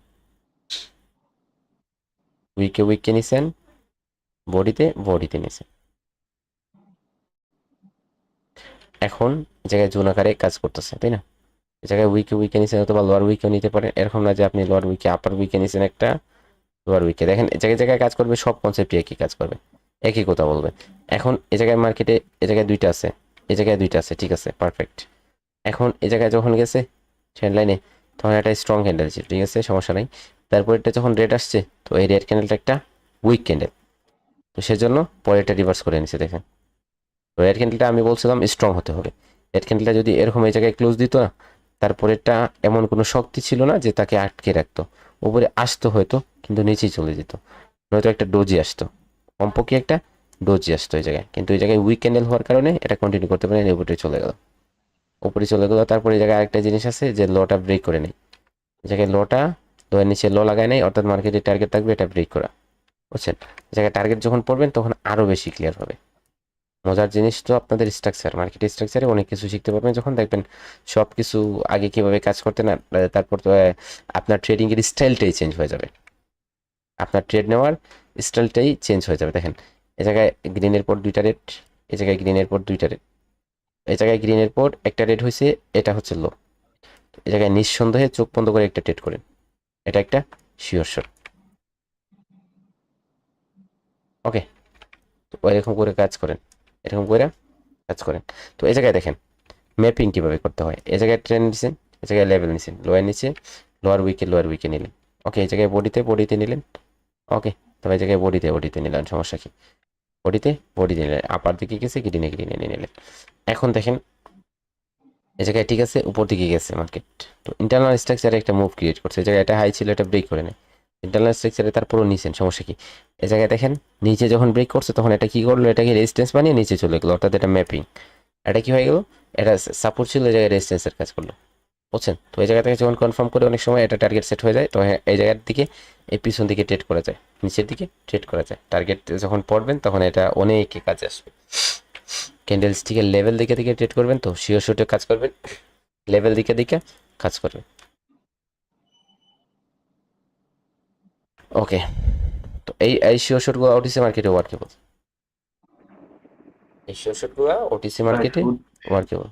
উইকে নিছেন, বডিতে নিছেন, এখন এই জায়গায় জোন আকারে কাজ করতেছে, তাই না? এই জায়গায় উইকে নিছেন, অথবা লোয়ার উইকেও নিতে পারেন, এরকম না যে আপনি লোয়ার উইকে আপার উইকে নিছেন একটা, লোয়ার উইকে। দেখেন এই জায়গায় কাজ করবে, সব কনসেপ্টই একই কাজ করবে, একই কথা বলবে। এখন এই জায়গায় মার্কেটে এই জায়গায় 2টা আছে, এই জায়গায় 2টা আছে, ঠিক আছে, পারফেক্ট। এখন এই জায়গায় যখন গেছে ট্রেন্ড লাইনে, তখন একটা স্ট্রং ক্যান্ডেল ছিল, ঠিক আছে, সমস্যা নাই। তারপর এটা যখন রেড আসছে, তো এই রেড ক্যান্ডেলটা একটা উইক ক্যান্ডেল, তো সেজন্য পরে এটা রিভার্স করে নিছে। দেখেন রেড ক্যান্ডেলটা আমি বলছিলাম স্ট্রং হতে হবে, রেড ক্যান্ডেলটা যদি এরকম এই জায়গায় ক্লোজ দিত না, তারপরেরটা এমন কোনো শক্তি ছিল না যে তাকে আটকে রাখতো, উপরে আসতো হয়তো, কিন্তু নিচেই চলে যেত, নয়তো একটা ডোজি আসতো, কমপক্ষে একটা ডোজি আসতো এই জায়গায়। কিন্তু এই জায়গায় উইক ক্যান্ডেল হওয়ার কারণে এটা কন্টিনিউ করতে পারেন, উপরে চলে গেল, তারপরে এই জায়গায় আরেকটা জিনিস আছে যে লটা ব্রেক করে নেই, এই জায়গায় লোয়ের নিচে লো লাগায় নেই, অর্থাৎ মার্কেটের টার্গেট থাকবে এটা ব্রেক করা, বুঝছেন? এই জায়গায় টার্গেট যখন পড়বেন তখন আরো বেশি ক্লিয়ার হবে। মজার জিনিস তো আপনাদের স্ট্রাকচার, মার্কেট স্ট্রাকচারে অনেক কিছু শিখতে পারবেন যখন দেখবেন সব কিছু আগে কিভাবে কাজ করতে না, তারপর তো আপনার ট্রেডিং এর স্টাইলটাই চেঞ্জ হয়ে যাবে, আপনার ট্রেড নেওয়ার স্টাইলটাই চেঞ্জ হয়ে যাবে। দেখেন এই জায়গায় গ্রিনের পর 2টা রেড, এই জায়গায় গ্রিনের পর 2টা রেড, এই জায়গায় গ্রিনের পর একটা রেড হয়েছে, এটা হচ্ছে লো। এই জায়গায় নিঃসন্দেহে চোখ বন্ধ করে একটা ট্রেড করেন, এটা একটা শিওর শট। ওকে, তো এরকম করে কাজ করেন, এরকম করে কাজ করেন। তো এই জায়গায় দেখেন ম্যাপিং কিভাবে করতে হয়। এই জায়গায় ট্রেন্ড নিছেন, এই জায়গায় লেভেল নিছেন, লোয়ার নিচে লোয়ার উইকে নিলেন। ওকে, এই জায়গায় বডিতে নিলেন। ওকে, তবে এই জায়গায় বডিতে নিলেন, সমস্যা কি, বডিতে নিলেন, আপার দিকে গেছে, গ্রিনে নিয়ে নিলেন। এখন দেখেন এই জায়গায় ঠিক আছে, উপর দিকে গেছে মার্কেট, তো ইন্টারনাল স্ট্রাকচারে একটা মুভ ক্রিয়েট করছে, এই জায়গায় এটা হাই ছিল, এটা ব্রেক করে নেয়, ইন্টারনাল স্ট্রাকচারে তারপরও নিছেন, সমস্যা কি। এই জায়গায় দেখেন নিচে যখন ব্রেক করছে তখন এটা কি করলো, এটাকে রেজিস্ট্যান্স বানিয়ে নিচে চলে গেলো, অর্থাৎ এটা ম্যাপিং। এটা কি হয়ে গেল, এটা সাপোর্ট ছিল, এই জায়গায় রেজিস্ট্যান্সের কাজ করলো, বুঝছেন? তো এই জায়গা থেকে যখন কনফার্ম করে অনেক সময় এটা টার্গেট সেট হয়ে যায়, তো এই জায়গার দিকে এই পিছন দিকে ট্রেড করা যায়, নিচের দিকে ট্রেড করা যায়। টার্গেট যখন পড়বেন তখন এটা অনেক কাজে আসবে। ক্যান্ডেল স্টিকের লেভেল দিকে ট্রেড করবেন, তো শিওর শটে কাজ করবেন, লেভেল দিকে কাজ করবে। ওকে, তো এই শিওর শটগুলো ওটিসি মার্কেটে ওয়ার্কেবল, এই শিওর শটগুলো ওটিসি মার্কেটে ওয়ার্কেবল।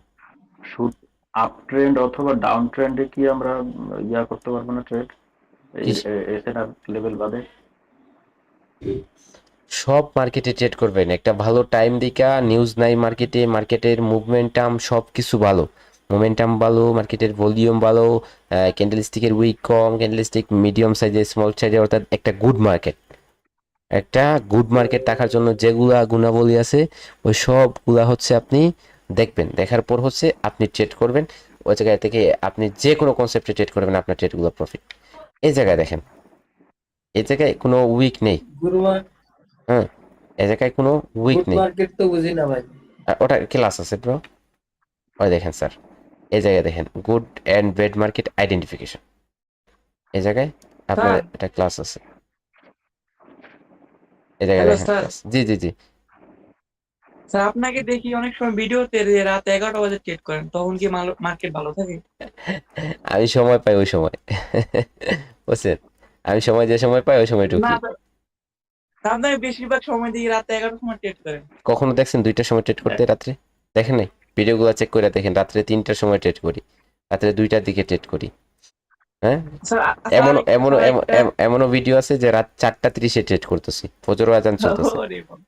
শুট আপ ট্রেন্ড অথবা ডাউন ট্রেন্ডে কি আমরা করতে পারবো না ট্রেড? কি- এসএনআর লেভেল বাদে? সব মার্কেটে ট্রেড করবেন, একটা ভালো টাইম দিকা নিউজ নাই মার্কেটে, মার্কেটের মুভমেন্টাম সব কিছু ভালো, মোমেন্টাম ভালো, মার্কেটের ভলিউম ভালো, ক্যান্ডেলস্টিকের উইক কম, ক্যান্ডেলস্টিক মিডিয়াম সাইজে স্মল সাইজে, অর্থাৎ একটা গুড মার্কেট। একটা গুড মার্কেট থাকার জন্য যেগুলা গুণাবলী আছে ওই সবগুলা হচ্ছে আপনি দেখবেন, দেখার পর হচ্ছে আপনি ট্রেড করবেন। ওই জায়গায় থেকে আপনি যে কোনো কনসেপ্টে ট্রেড করবেন, আপনার ট্রেডগুলো প্রফিট। এই জায়গায় দেখেন, এই জায়গায় কোনো উইক নেই, হ্যাঁ, এই জায়গায় কোনো উইক নেই। মার্কেট তো বুঝি না ভাই। ওটা ক্লাস আছে ব্রো, ওই দেখেন স্যার, এই জায়গায় দেখেন good and bad market identification, এই জায়গায় আপনার স্যার একটা ক্লাস আছে, এই জায়গায় হ্যালো দেখেন স্যার, ক্লাস। জি জি জি। স্যার আপনাকে দেখি অনেক সময় ভিডিওতে যে রাত 11টা বাজে ট্রেড করেন, তখন কি মার্কেট ভালো থাকে? আমি সময় পাই ওই সময়, বুঝছেন, আমি সময় যে সময় পাই ওই সময় না ঢুকি। স্যার, আপনাকে বেশিরভাগ সময় দেখি রাত 11টার সময় ট্রেড করেন। কখনো দেখছেন 2টার সময় ট্রেড করতে রাত্রে? দেখেন নাই? ভিডিওগুলো চেক করে দেখেন, রাত্রে 3টার সময় ট্রেড করি, রাত্রে 2টার দিকে ট্রেড করি, হ্যাঁ। স্যার এমনও স্যার এমনও স্যার এমন- একটা এমন- এমনও ভিডিও আছে যে রাত 4টা 30-এ ট্রেড করতেছি, ফজর আজান চলতেছে। ওরে বাবা।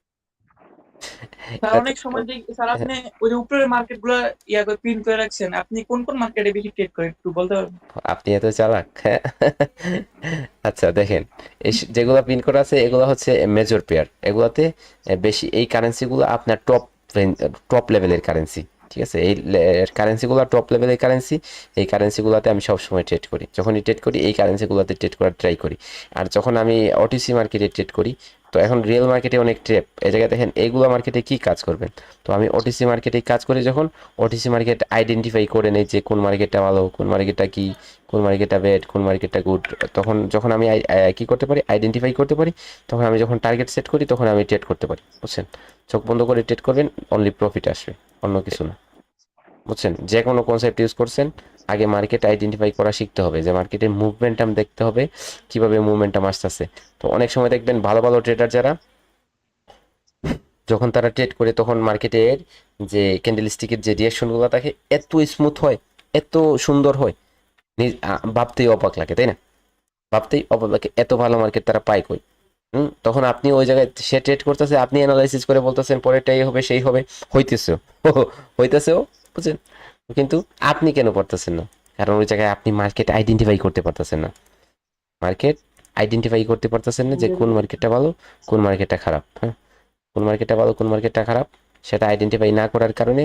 স্যার অনেক সময় দেখি স্যার আপনি ওই যে উপরের মার্কেট গুলো ইয়া করে প্রিন্ট করে রাখছেন, আপনি কোন কোন মার্কেটে বেশি ট্রেড করেন একটু বলতে পারবেন? আপনি এত চালাক, হ্যাঁ। আচ্ছা দেখেন, এই যেগুলো পিন করা আছে এগুলো হচ্ছে মেজর পেয়ার, এগুলাতে বেশি এই কারেন্সিগুলো আপনার টপ লেভেলের কারেন্সি, ঠিক আছে, এই কারেন্সিগুলো টপ লেভেলের কারেন্সি। এই কারেন্সিগুলোতে আমি সবসময় ট্রেড করি, যখনই ট্রেড করি এই কারেন্সিগুলোতে ট্রেড করার ট্রাই করি। আর যখন আমি ওটিসি মার্কেটে ট্রেড করি, তো এখন রিয়েল মার্কেটে অনেক ট্রেপ, এই জায়গায় দেখেন এইগুলো মার্কেটে কি কাজ করবেন। তো আমি ওটিসি মার্কেটে কাজ করি, যখন ওটিসি মার্কেট আইডেন্টিফাই করে নেই যে কোন মার্কেটটা ভালো, কোন মার্কেটটা কি, কোন মার্কেটটা ব্যাড, কোন মার্কেটটা গুড, তখন যখন আমি কি করতে পারি, আইডেন্টিফাই করতে পারি, তখন আমি যখন টার্গেট সেট করি তখন আমি ট্রেড করতে পারি, বুঝছেন। চোখ বন্ধ করে ট্রেড করবেন, অনলি প্রফিট আসবে, অন্য কিছু না, বুঝছেন। যে কোনো কনসেপ্ট ইউজ করছেন, আগে মার্কেট আইডেন্টিফাই করা শিখতে হবে, যে মার্কেটের মুভমেন্টাম দেখতে হবে, কিভাবে মুভমেন্টাম আসতেছে। তো অনেক সময় দেখবেন ভালো ভালো ট্রেডার যারা, যখন তারা ট্রেড করে তখন মার্কেটের যে ক্যান্ডেলস্টিকের যে রিয়াকশনগুলো থাকে এত স্মুথ হয়, এত সুন্দর হয়, ভাবতেই অবাক লাগে, তাই না? ভাবতেই অবাক লাগে, এত ভালো মার্কেট তারা পায় কই। তখন আপনি ওই জায়গায় সে ট্রেড করতেছে, আপনি অ্যানালাইসিস করে বলতেছেন পরেরটাই হবে, সেই হবে, হইতেছেও, হইতেছেও, বুঝছেন। কিন্তু আপনি কেন পারতেছেন না? কারণ ওই জায়গায় আপনি মার্কেট আইডেন্টিফাই করতে পারতেছেন না, মার্কেট আইডেন্টিফাই করতে পারতেছেন না যে কোন মার্কেটটা ভালো, কোন মার্কেটটা খারাপ, হ্যাঁ, কোন মার্কেটটা ভালো, কোন মার্কেটটা খারাপ, সেটা আইডেন্টিফাই না করার কারণে,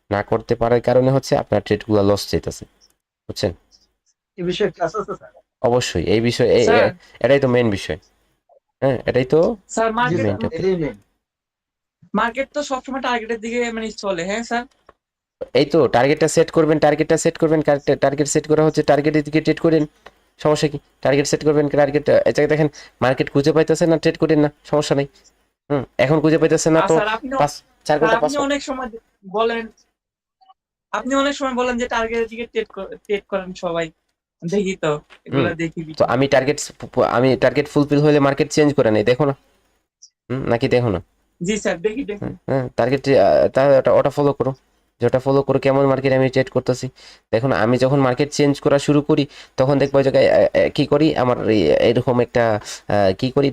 না করতে পারার কারণে হচ্ছে আপনার ট্রেডগুলো লস যেতেছে, বুঝছেন। এই বিষয়ে ক্লাস আছে স্যার? অবশ্যই এই বিষয়ে স্যার এটাই তো মেন বিষয়, হ্যাঁ, এটাই তো স্যার জি মেন স্যার, টপিক। এটাই মেন। মার্কেট তো সবসময় টার্গেটের দিকে মানে চলে, হ্যাঁ স্যার। এই তো টার্গেটটা সেট করবেন, টার্গেট সেট করা হচ্ছে, টার্গেটের দিকে ট্রেড করেন, সমস্যা কি? টার্গেট সেট করবেন, টার্গেট এই দেখেন মার্কেট খুঁজে পাইতেছেন না, ট্রেড করেন না, সমস্যা নেই। এখন খুঁজে পাইতেছেন না আর তো স্যার 4 ঘন্টা 5 অনেক সময় বলেন, আপনি অনেক সময় বলেন যে টার্গেটের দিকে ট্রেড করেন সবাই, দেখি তো এগুলা দেখি তো আমি টার্গেট ফুলফিল হলে মার্কেট চেঞ্জ করে নেই, দেখো না, নাকি দেখো না? জি স্যার দেখি দেখি। হ্যাঁ, টার্গেট ওটা ফলো করো, যেটা ফলো করো কেমন মার্কেট আমি ট্রেড করতেছি। দেখুন আমি যখন মার্কেট চেঞ্জ করা শুরু করি তখন দেখবো ওই জায়গায় কি করি, আমার এরকম একটা কি করি,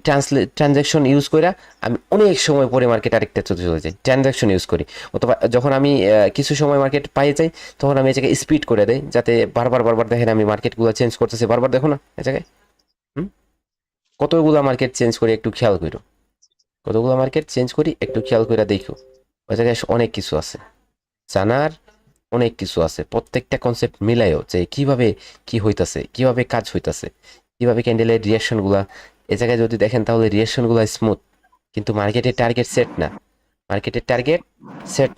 ট্রানজ্যাকশন ইউজ করে আমি অনেক সময় পরে মার্কেট আরেকটা চলে যাই, ট্রানজ্যাকশন ইউজ করি। অথবা যখন আমি কিছু সময় মার্কেট পাই যাই তখন আমি এই জায়গায় স্পিড করে দেই, যাতে বারবার দেখেন আমি মার্কেটগুলো চেঞ্জ করতেছি, বারবার দেখো না এই জায়গায় কতগুলো মার্কেট চেঞ্জ করি, একটু খেয়াল করো, কতগুলো মার্কেট চেঞ্জ করি একটু খেয়াল করে দেখো। ওই জায়গায় অনেক কিছু আছে জানার, অনেক কিছু আছে, প্রত্যেকটা কনসেপ্ট মিলাইও যে কিভাবে কি হইতাছে, কিভাবে কাজ হইতাছে, কিভাবে ক্যান্ডেলের রিয়াকশনগুলা। এই জায়গায় যদি দেখেন তাহলে রিয়াকশনগুলো স্মুথ, কিন্তু মার্কেটের টার্গেট সেট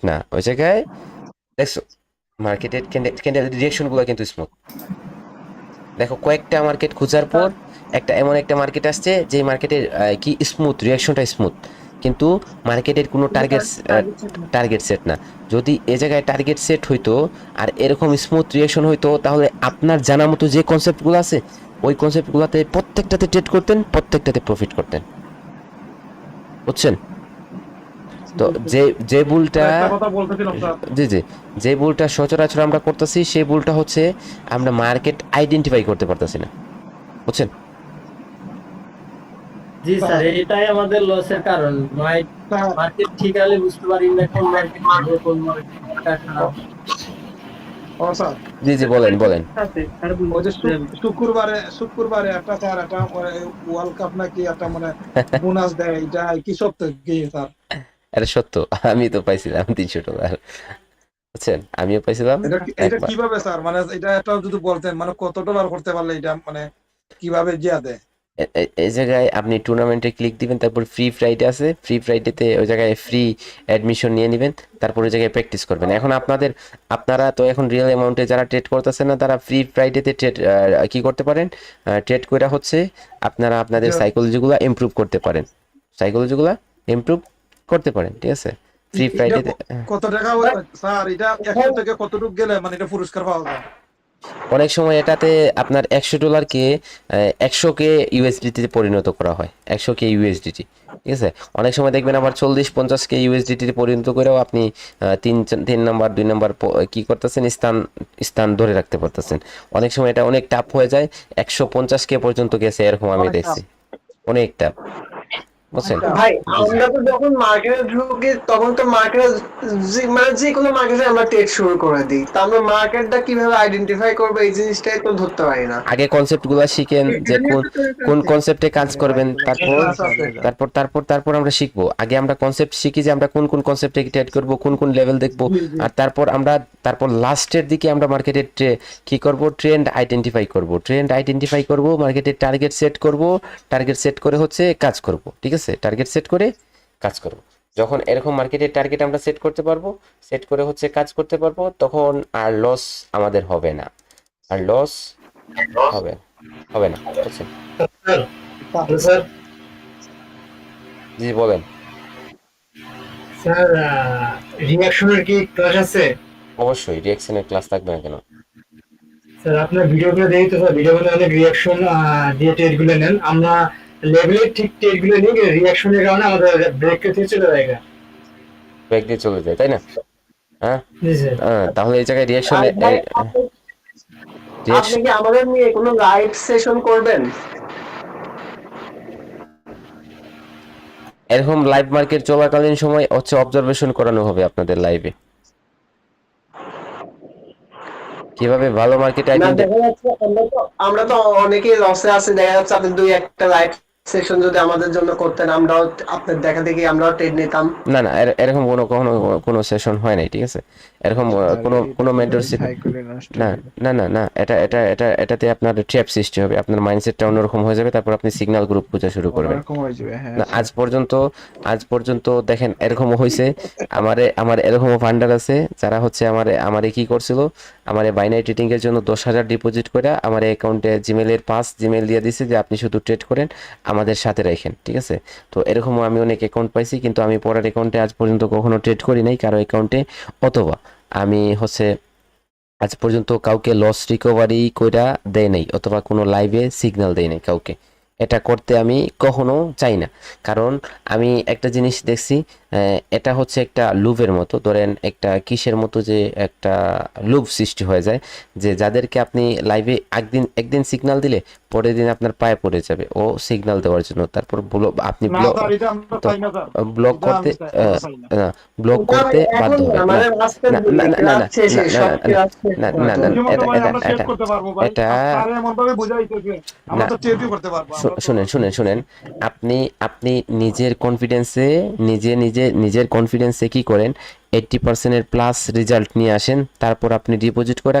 না, ওই জায়গায় দেখছো মার্কেটের ক্যান্ডেল রিয়াকশনগুলো কিন্তু স্মুথ। দেখো কয়েকটা মার্কেট খোঁজার পর এমন একটা মার্কেট আসছে যে মার্কেটের কি স্মুথ, রিয়াকশনটা স্মুথ, কিন্তু মার্কেটের কোনো টার্গেট সেট না। যদি এ জায়গায় টার্গেট সেট হইতো আর এরকম স্মুথ রিয়াকশন হইতো, তাহলে আপনার জানা মতো যে কনসেপ্টগুলো আছে ওই কনসেপ্টগুলোতে প্রত্যেকটাতে ট্রেড করতেন, প্রত্যেকটাতে প্রফিট করতেন, বুঝছেন। তো যে ভুলটা, জি যে ভুলটা সচরাচর আমরা করতেছি সেই ভুলটা হচ্ছে আমরা মার্কেট আইডেন্টিফাই করতে পারতেছি না, বুঝছেন। জি স্যার, এটাই আমাদের লসের কারণ। মার্কেট ঠিক হলে বুঝতে পারি না কোন মার্কেট ভালো কোন মার্কেটটা খারাপ। ও স্যার, জি জি, বলেন বলেন। আছে আর ওই যে বলুন। শুক্রবারে একটা স্যার একটা ওয়ার্ল্ড কাপ নাকি একটা মানে বোনাস দেয়, এটা কি সত্য কি স্যার? এটা সত্য, আমি তো পাইছিলাম $300, বুঝছেন, আমিও পাইছিলাম এটা একবার। কিভাবে স্যার, মানে এটা একটা যদি বলতেন, মানে কত ডলার করতে পারলে এটা মানে কিভাবে জিয়া দেয়? এই জায়গায় আপনি টুর্নামেন্টে ক্লিক দিবেন, তারপর ফ্রি ফ্রাইডে আছে, ফ্রি ফ্রাইডেতে ওই জায়গায় ফ্রি অ্যাডমিশন নিয়ে নেবেন, তারপর ওই জায়গায় প্র্যাকটিস করবেন। এখন আপনারা তো এখন রিয়েল অ্যামাউন্টে যারা ট্রেড করতেছেন না, তারা ফ্রি ফ্রাইডেতে ট্রেড কি করতে পারেন, ট্রেড করে হচ্ছে আপনারা আপনাদের যে সাইকোলজিগুলো ইমপ্রুভ করতে পারেন, সাইকোলজিগুলো ইমপ্রুভ করতে পারেন, ঠিক আছে, ফ্রি এটা ফ্রাইডেতে। কত টাকা স্যার, এটা 100 থেকে কতটুকু গেলে মানে এটা পুরস্কার পাওয়া যায়? অনেক সময় এটাতে আপনার $100কে 100K ইউএসডিটিতে পরিণত করা হয়, 100K ইউএসডিটি, ঠিক আছে। অনেক সময় দেখবেন আবার 40-50K ইউএসডিটিতে পরিণত করেও আপনি 3 নাম্বার 2 নাম্বার কি করতেছেন, স্থান ধরে রাখতে পারতেছেন। অনেক সময় এটা অনেক টাফ হয়ে যায়, 150K পর্যন্ত গেছে, এরকম আমি দেখছি, অনেক টাফ, বুঝছেন। ভাই আমরা তো যখন মার্কেটে ঢুকি তখন তো মার্কেটে মানে যে কোনো মার্কেটে আমরা ট্রেড শুরু করে দিই, তা আমরা মার্কেটটা কিভাবে আইডেন্টিফাই করবো এই জিনিসটাই তো ধরতে পারি না। আগে কনসেপ্টগুলো শিখেন যে কোন কনসেপ্টে কাজ করবেন, তারপর তারপর তারপর তারপর আমরা শিখবো। আগে আমরা কনসেপ্ট শিখি যে আমরা কোন কনসেপ্টে ট্রেড করব, কোন লেভেল দেখবো, আর তারপর লাস্টের দিকে আমরা মার্কেটের কি করব, ট্রেন্ড আইডেন্টিফাই করব, মার্কেটের টার্গেট সেট করে হচ্ছে কাজ করব, ঠিক আছে, টার্গেট সেট করে কাজ করব। যখন এরকম মার্কেটের টার্গেট আমরা সেট করতে পারবো, সেট করে হচ্ছে কাজ করতে পারবো, তখন আর লস আমাদের হবে না, আর লস হবে না, বুঝছেন। স্যার জি বলেন। স্যার রিঅ্যাকশনের কি ক্লাস আছে? অবশ্যই রিঅ্যাকশনের ক্লাস থাকবে না কেন? স্যার আপনার ভিডিওগুলো দেখি তো স্যার, ভিডিওগুলো অনেক রিঅ্যাকশন দিয়ে ট্রেডগুলো নেন, আমরা লেভেলের ঠিক ট্রেডগুলো নিই, রিঅ্যাকশনের কারণে আমাদের ব্রেক থেকে চলে যায়। ব্যাক দিয়ে চলে যায়, তাই না? হ্যাঁ, জি স্যার। তাহলে এই জায়গায় রিঅ্যাকশনে আপনি কি আমাদের নিয়ে কোনো লাইভ সেশন করবেন? এরকম লাইভ মার্কেট চলাকালীন সময় হচ্ছে অবজারভেশন করানো হবে আপনাদের লাইভে, কিভাবে ভালো মার্কেট না আইডেন্টিফাই। দেখা যাচ্ছে আমরা তো অনেকেই লসে আছি, দেখা যাচ্ছে আপনি 2-1টা লাইভ সেশন যদি আমাদের জন্য করতেন, আমরাও আপনার দেখা দেখি আমরাও ট্রেড নিতাম। না না, এরকম কোনো সেশন হয় নাই, ঠিক আছে, এরকম কোনো মেন্টরশিপ না না না না, এটাতে আপনার ট্র্যাপ সৃষ্টি হবে, আপনার মাইন্ডসেটটা অন্যরকম হয়ে যাবে, তারপর আপনি সিগন্যাল গ্রুপ খোঁজা শুরু করবেন। না, আজ পর্যন্ত দেখেন এরকমও হয়েছে, আমার এরকমও ফান্ডার আছে যারা হচ্ছে আমারে কি করছিল, আমারে বাইনারি ট্রেডিং এর জন্য 10,000 ডিপোজিট করে আমার অ্যাকাউন্টে জিমেল দিয়ে দিছে যে আপনি শুধু ট্রেড করেন, আমাদের সাথে রাখেন, ঠিক আছে। তো এরকমও আমি অনেক অ্যাকাউন্ট পাইছি, কিন্তু আমি পরের অ্যাকাউন্টে আজ পর্যন্ত কখনো ট্রেড করি নাই কারো অ্যাকাউন্টে, অথবা আমি হচ্ছে আজ পর্যন্ত কাউকে লস রিকভারি কইরা দেয় নাই, অথবা কোনো লাইভে সিগন্যাল দেয় নাই কাউকে। এটা করতে আমি কখনো চাই না, কারণ আমি একটা জিনিস দেখছি, এটা হচ্ছে একটা লুপের মতো, ধরেন একটা কিসের মতো, যে একটা লুপ সৃষ্টি হয়ে যায়, যে যাদেরকে আপনি লাইভে একদিন সিগন্যাল দিলে পরের দিন আপনার পায়ে পড়ে যাবে ও সিগন্যাল দেওয়ার জন্য, তারপর আপনি ব্লক করতে ব্লক করতে বাধ্য হবে। না না না না না না না না, এটা শুনেন, আপনি নিজের কনফিডেন্সে কি করেন, 80%-এর প্লাস রেজাল্ট নিয়ে আসেন, তারপর আপনি ডিপোজিট করে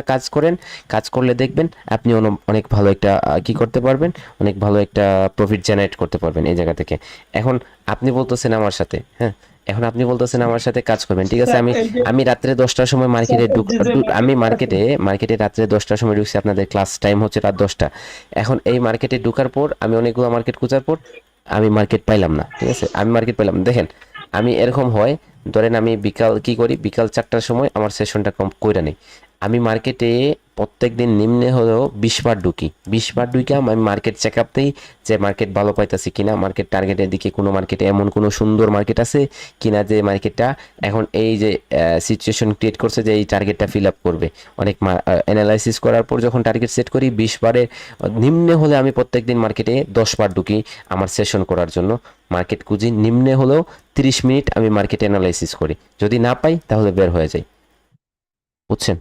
কাজ করলে দেখবেন আপনি অনেক ভালো একটা কি করতে পারবেন, অনেক ভালো একটা প্রফিট জেনারেট করতে পারবেন এই জায়গা থেকে। এখন আপনি বলতেছেন আমার সাথে, হ্যাঁ, এখন আপনি বলতেছেন আমার সাথে কাজ করবেন, ঠিক আছে। আমি রাত্রে 10টার সময় মার্কেটে রাত্রে 10টার সময় ঢুকছি, আপনাদের ক্লাস টাইম হচ্ছে রাত 10টা। এখন এই মার্কেটে ঢুকার পর আমি অনেকগুলো মার্কেট খোঁজার পর আমি মার্কেট পাইলাম না, ঠিক আছে, দেখেন আমি এরকম হয়, ধরেন আমি বিকাল 4টার সময় আমার সেশনটা কইরা নেই, আমি মার্কেটে প্রত্যেক দিন নিম্নে হলেও 20 বার ঢুকি, 20 বার ঢুকে আমি মার্কেট চেক আপ দিই যে মার্কেট ভালো পাইতেছি কিনা, মার্কেট টার্গেটের দিকে কোনো মার্কেটে এমন কোনো সুন্দর মার্কেট আছে কিনা যে মার্কেটটা এখন এই যে সিচুয়েশন ক্রিয়েট করছে যে এই টার্গেটটা ফিল আপ করবে। অনেক অ্যানালাইসিস করার পর যখন টার্গেট সেট করি 20 বারে নিম্নে হলে আমি প্রত্যেক দিন মার্কেটে 10 বার ঢুকি আমার সেশন করার জন্য। মার্কেট খুঁজি, নিম্নে হলেও 30 মিনিট আমি মার্কেট অ্যানালাইসিস করি, যদি না পাই তাহলে বের হয়ে যাই, বুঝছেন?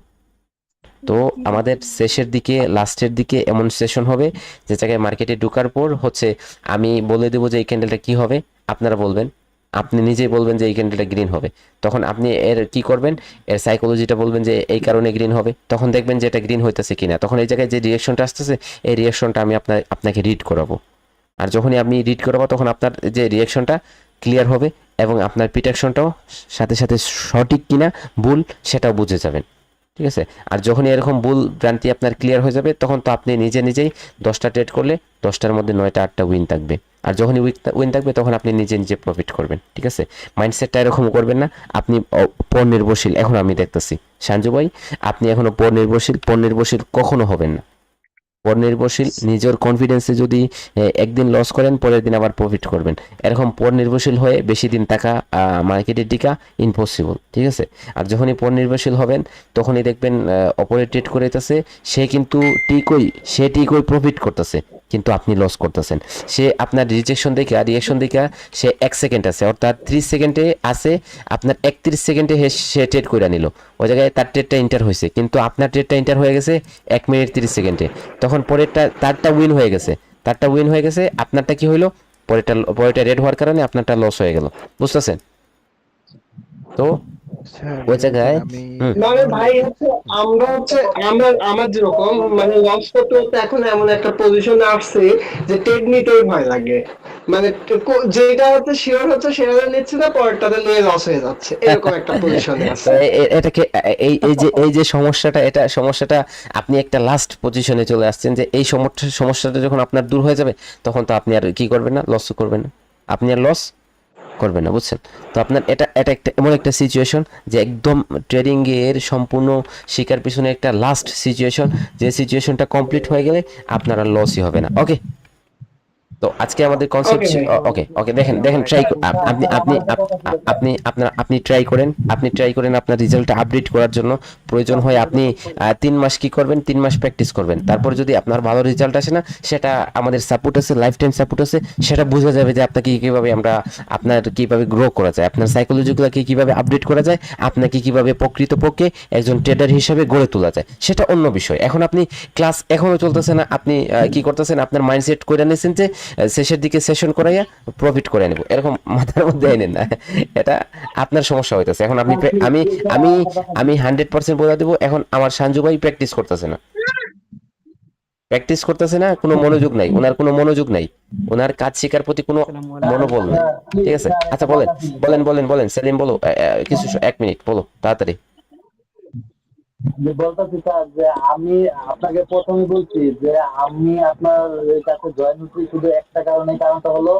তো আমাদের শেষের দিকে লাস্টের দিকে এমন সেশন হবে যে জায়গায় মার্কেটে ঢোকার পর হচ্ছে আমি বলে দেবো যে এই ক্যান্ডেলটা কি হবে, আপনারা বলবেন, আপনি নিজেই বলবেন যে এই ক্যান্ডেলটা গ্রিন হবে। তখন আপনি এর কি করবেন, এর সাইকোলজিটা বলবেন যে এই কারণে গ্রিন হবে, তখন দেখবেন যে এটা গ্রিন হইতেছে কিনা। তখন এই জায়গায় যে রিয়াকশনটা আসতেছে এই রিয়াকশনটা আমি আপনাকে রিড করাবো। আর যখনই আপনি রিড করাবো তখন আপনার যে রিয়াকশনটা ক্লিয়ার হবে এবং আপনার প্রিডিকশনটাও সাথে সাথে সঠিক কিনা ভুল সেটাও বুঝে যাবেন, ঠিক আছে? আর যখনই এরকম ভুল ভ্রান্তি আপনার ক্লিয়ার হয়ে যাবে তখন তো আপনি নিজেই 10টা ট্রেড করলে 10টার মধ্যে 9টা 8টা উইন থাকবে। আর যখনই উইন থাকবে তখন আপনি নিজে প্রফিট করবেন, ঠিক আছে? মাইন্ডসেটটা এরকম করবেন না আপনি পর নির্ভরশীল। এখন আমি দেখতেছি সঞ্জু ভাই আপনি এখনো পর নির্ভরশীল কখনো হবেন না। পর নির্ভরশীল নিজের কনফিডেন্সে যদি একদিন লস করেন পরের দিন আবার প্রফিট করবেন, এরকম পর নির্ভরশীল হয়ে বেশি দিন টাকা মার্কেটের টিকা ইম্পসিবল, ঠিক আছে? আর যখনই পর নির্ভরশীল হবেন তখনই দেখবেন অপরে ট্রেড করেছে সে কিন্তু ঠিকই প্রফিট করতেছে কিন্তু আপনি লস করতেছেন। সে আপনার রিজেকশন দেখে আর রিয়াকশন দেখে সে 1 সেকেন্ড আছে, অর্থাৎ 30 সেকেন্ডে আছে, আপনার 31 সেকেন্ডে সে ট্রেড করে নিল, ওই জায়গায় তার ট্রেডটা ইন্টার হয়েছে কিন্তু আপনার ট্রেডটা ইন্টার হয়ে গেছে 1 মিনিট 30 সেকেন্ডে। তখন পরেরটা তারটা উইন হয়ে গেছে, আপনারটা কি হইলো, পরেরটা রেড হওয়ার কারণে আপনারটা লস হয়ে গেল, বুঝতেছেন? তো স্যার ওই জায়গায় আমি মানে ভাই হচ্ছে আমার যেরকম মানে লস করতে করতে এখন এমন একটা পজিশনে আসছে যে ট্রেড নিতেই ভয় লাগে। মানে যেটা হচ্ছে শিওর হচ্ছে সেটা নিচ্ছে না, পরেরটাতে নিয়ে লস হয়ে যাচ্ছে, এরকম একটা পজিশনে আছে। এটাকে এই যে সমস্যাটা আপনি একটা লাস্ট পজিশনে চলে আসছেন যে এই সমস্যাটা যখন আপনার দূর হয়ে যাবে তখন তো আপনি আর কি করবেন না, লস করবেন না, আপনি আর লস করবেন না, বুঝছেন? তো আপনার এটা একটা এমন একটা সিচুয়েশন যে একদম ট্রেডিং এর সম্পূর্ণ শিকার পিছনে একটা লাস্ট সিচুয়েশন, যে সিচুয়েশনটা কমপ্লিট হয়ে গেলে আপনার আর লসই হবে না। ওকে, তো আজকে আমাদের কনসেপ্ট ওকে দেখেন ট্রাই আপনি ট্রাই করেন আপনার রেজাল্টটা আপডেট করার জন্য। প্রয়োজন হয় আপনি 3 মাস কি করবেন, 3 মাস প্র্যাকটিস করবেন, তারপর যদি আপনার ভালো রেজাল্ট আসে না, সেটা আমাদের সাপোর্ট আছে, লাইফ টাইম সাপোর্ট আছে, সেটা বোঝা যাবে যে আপনাকে কিভাবে আপনার কিভাবে গ্রো করা যায়, আপনার সাইকোলজিগুলোকে কিভাবে আপডেট করা যায়, আপনাকে কিভাবে প্রকৃতপক্ষে একজন ট্রেডার হিসেবে গড়ে তোলা যায়, সেটা অন্য বিষয়। এখন আপনি ক্লাস এখনো চলতেছে না, আপনি কি করতেছেন, আপনার মাইন্ডসেট করে নিয়েছেন যে শেষের দিকে সেশন করাইয়া প্রফিট করে নেব, এরকম মাথার মধ্যে এনেন না, এটা আপনার সমস্যা হইতেছে। এখন আপনি আমি 100% বলে দেবো, এখন আমার সঞ্জু ভাই প্র্যাকটিস করতেছে না, কোনো মনোযোগ নাই, ওনার কাজ শেখার প্রতি কোনো মনোবল নেই, ঠিক আছে? আচ্ছা বলেন সেলিম, বলো কিছু 1 মিনিট বলো তাড়াতাড়ি। বলতেছি স্যার যে আমি আপনাকে প্রথমে বলছি যে আমি আপনার কাছে জয়েন হচ্ছি শুধু একটা কারণটা হলো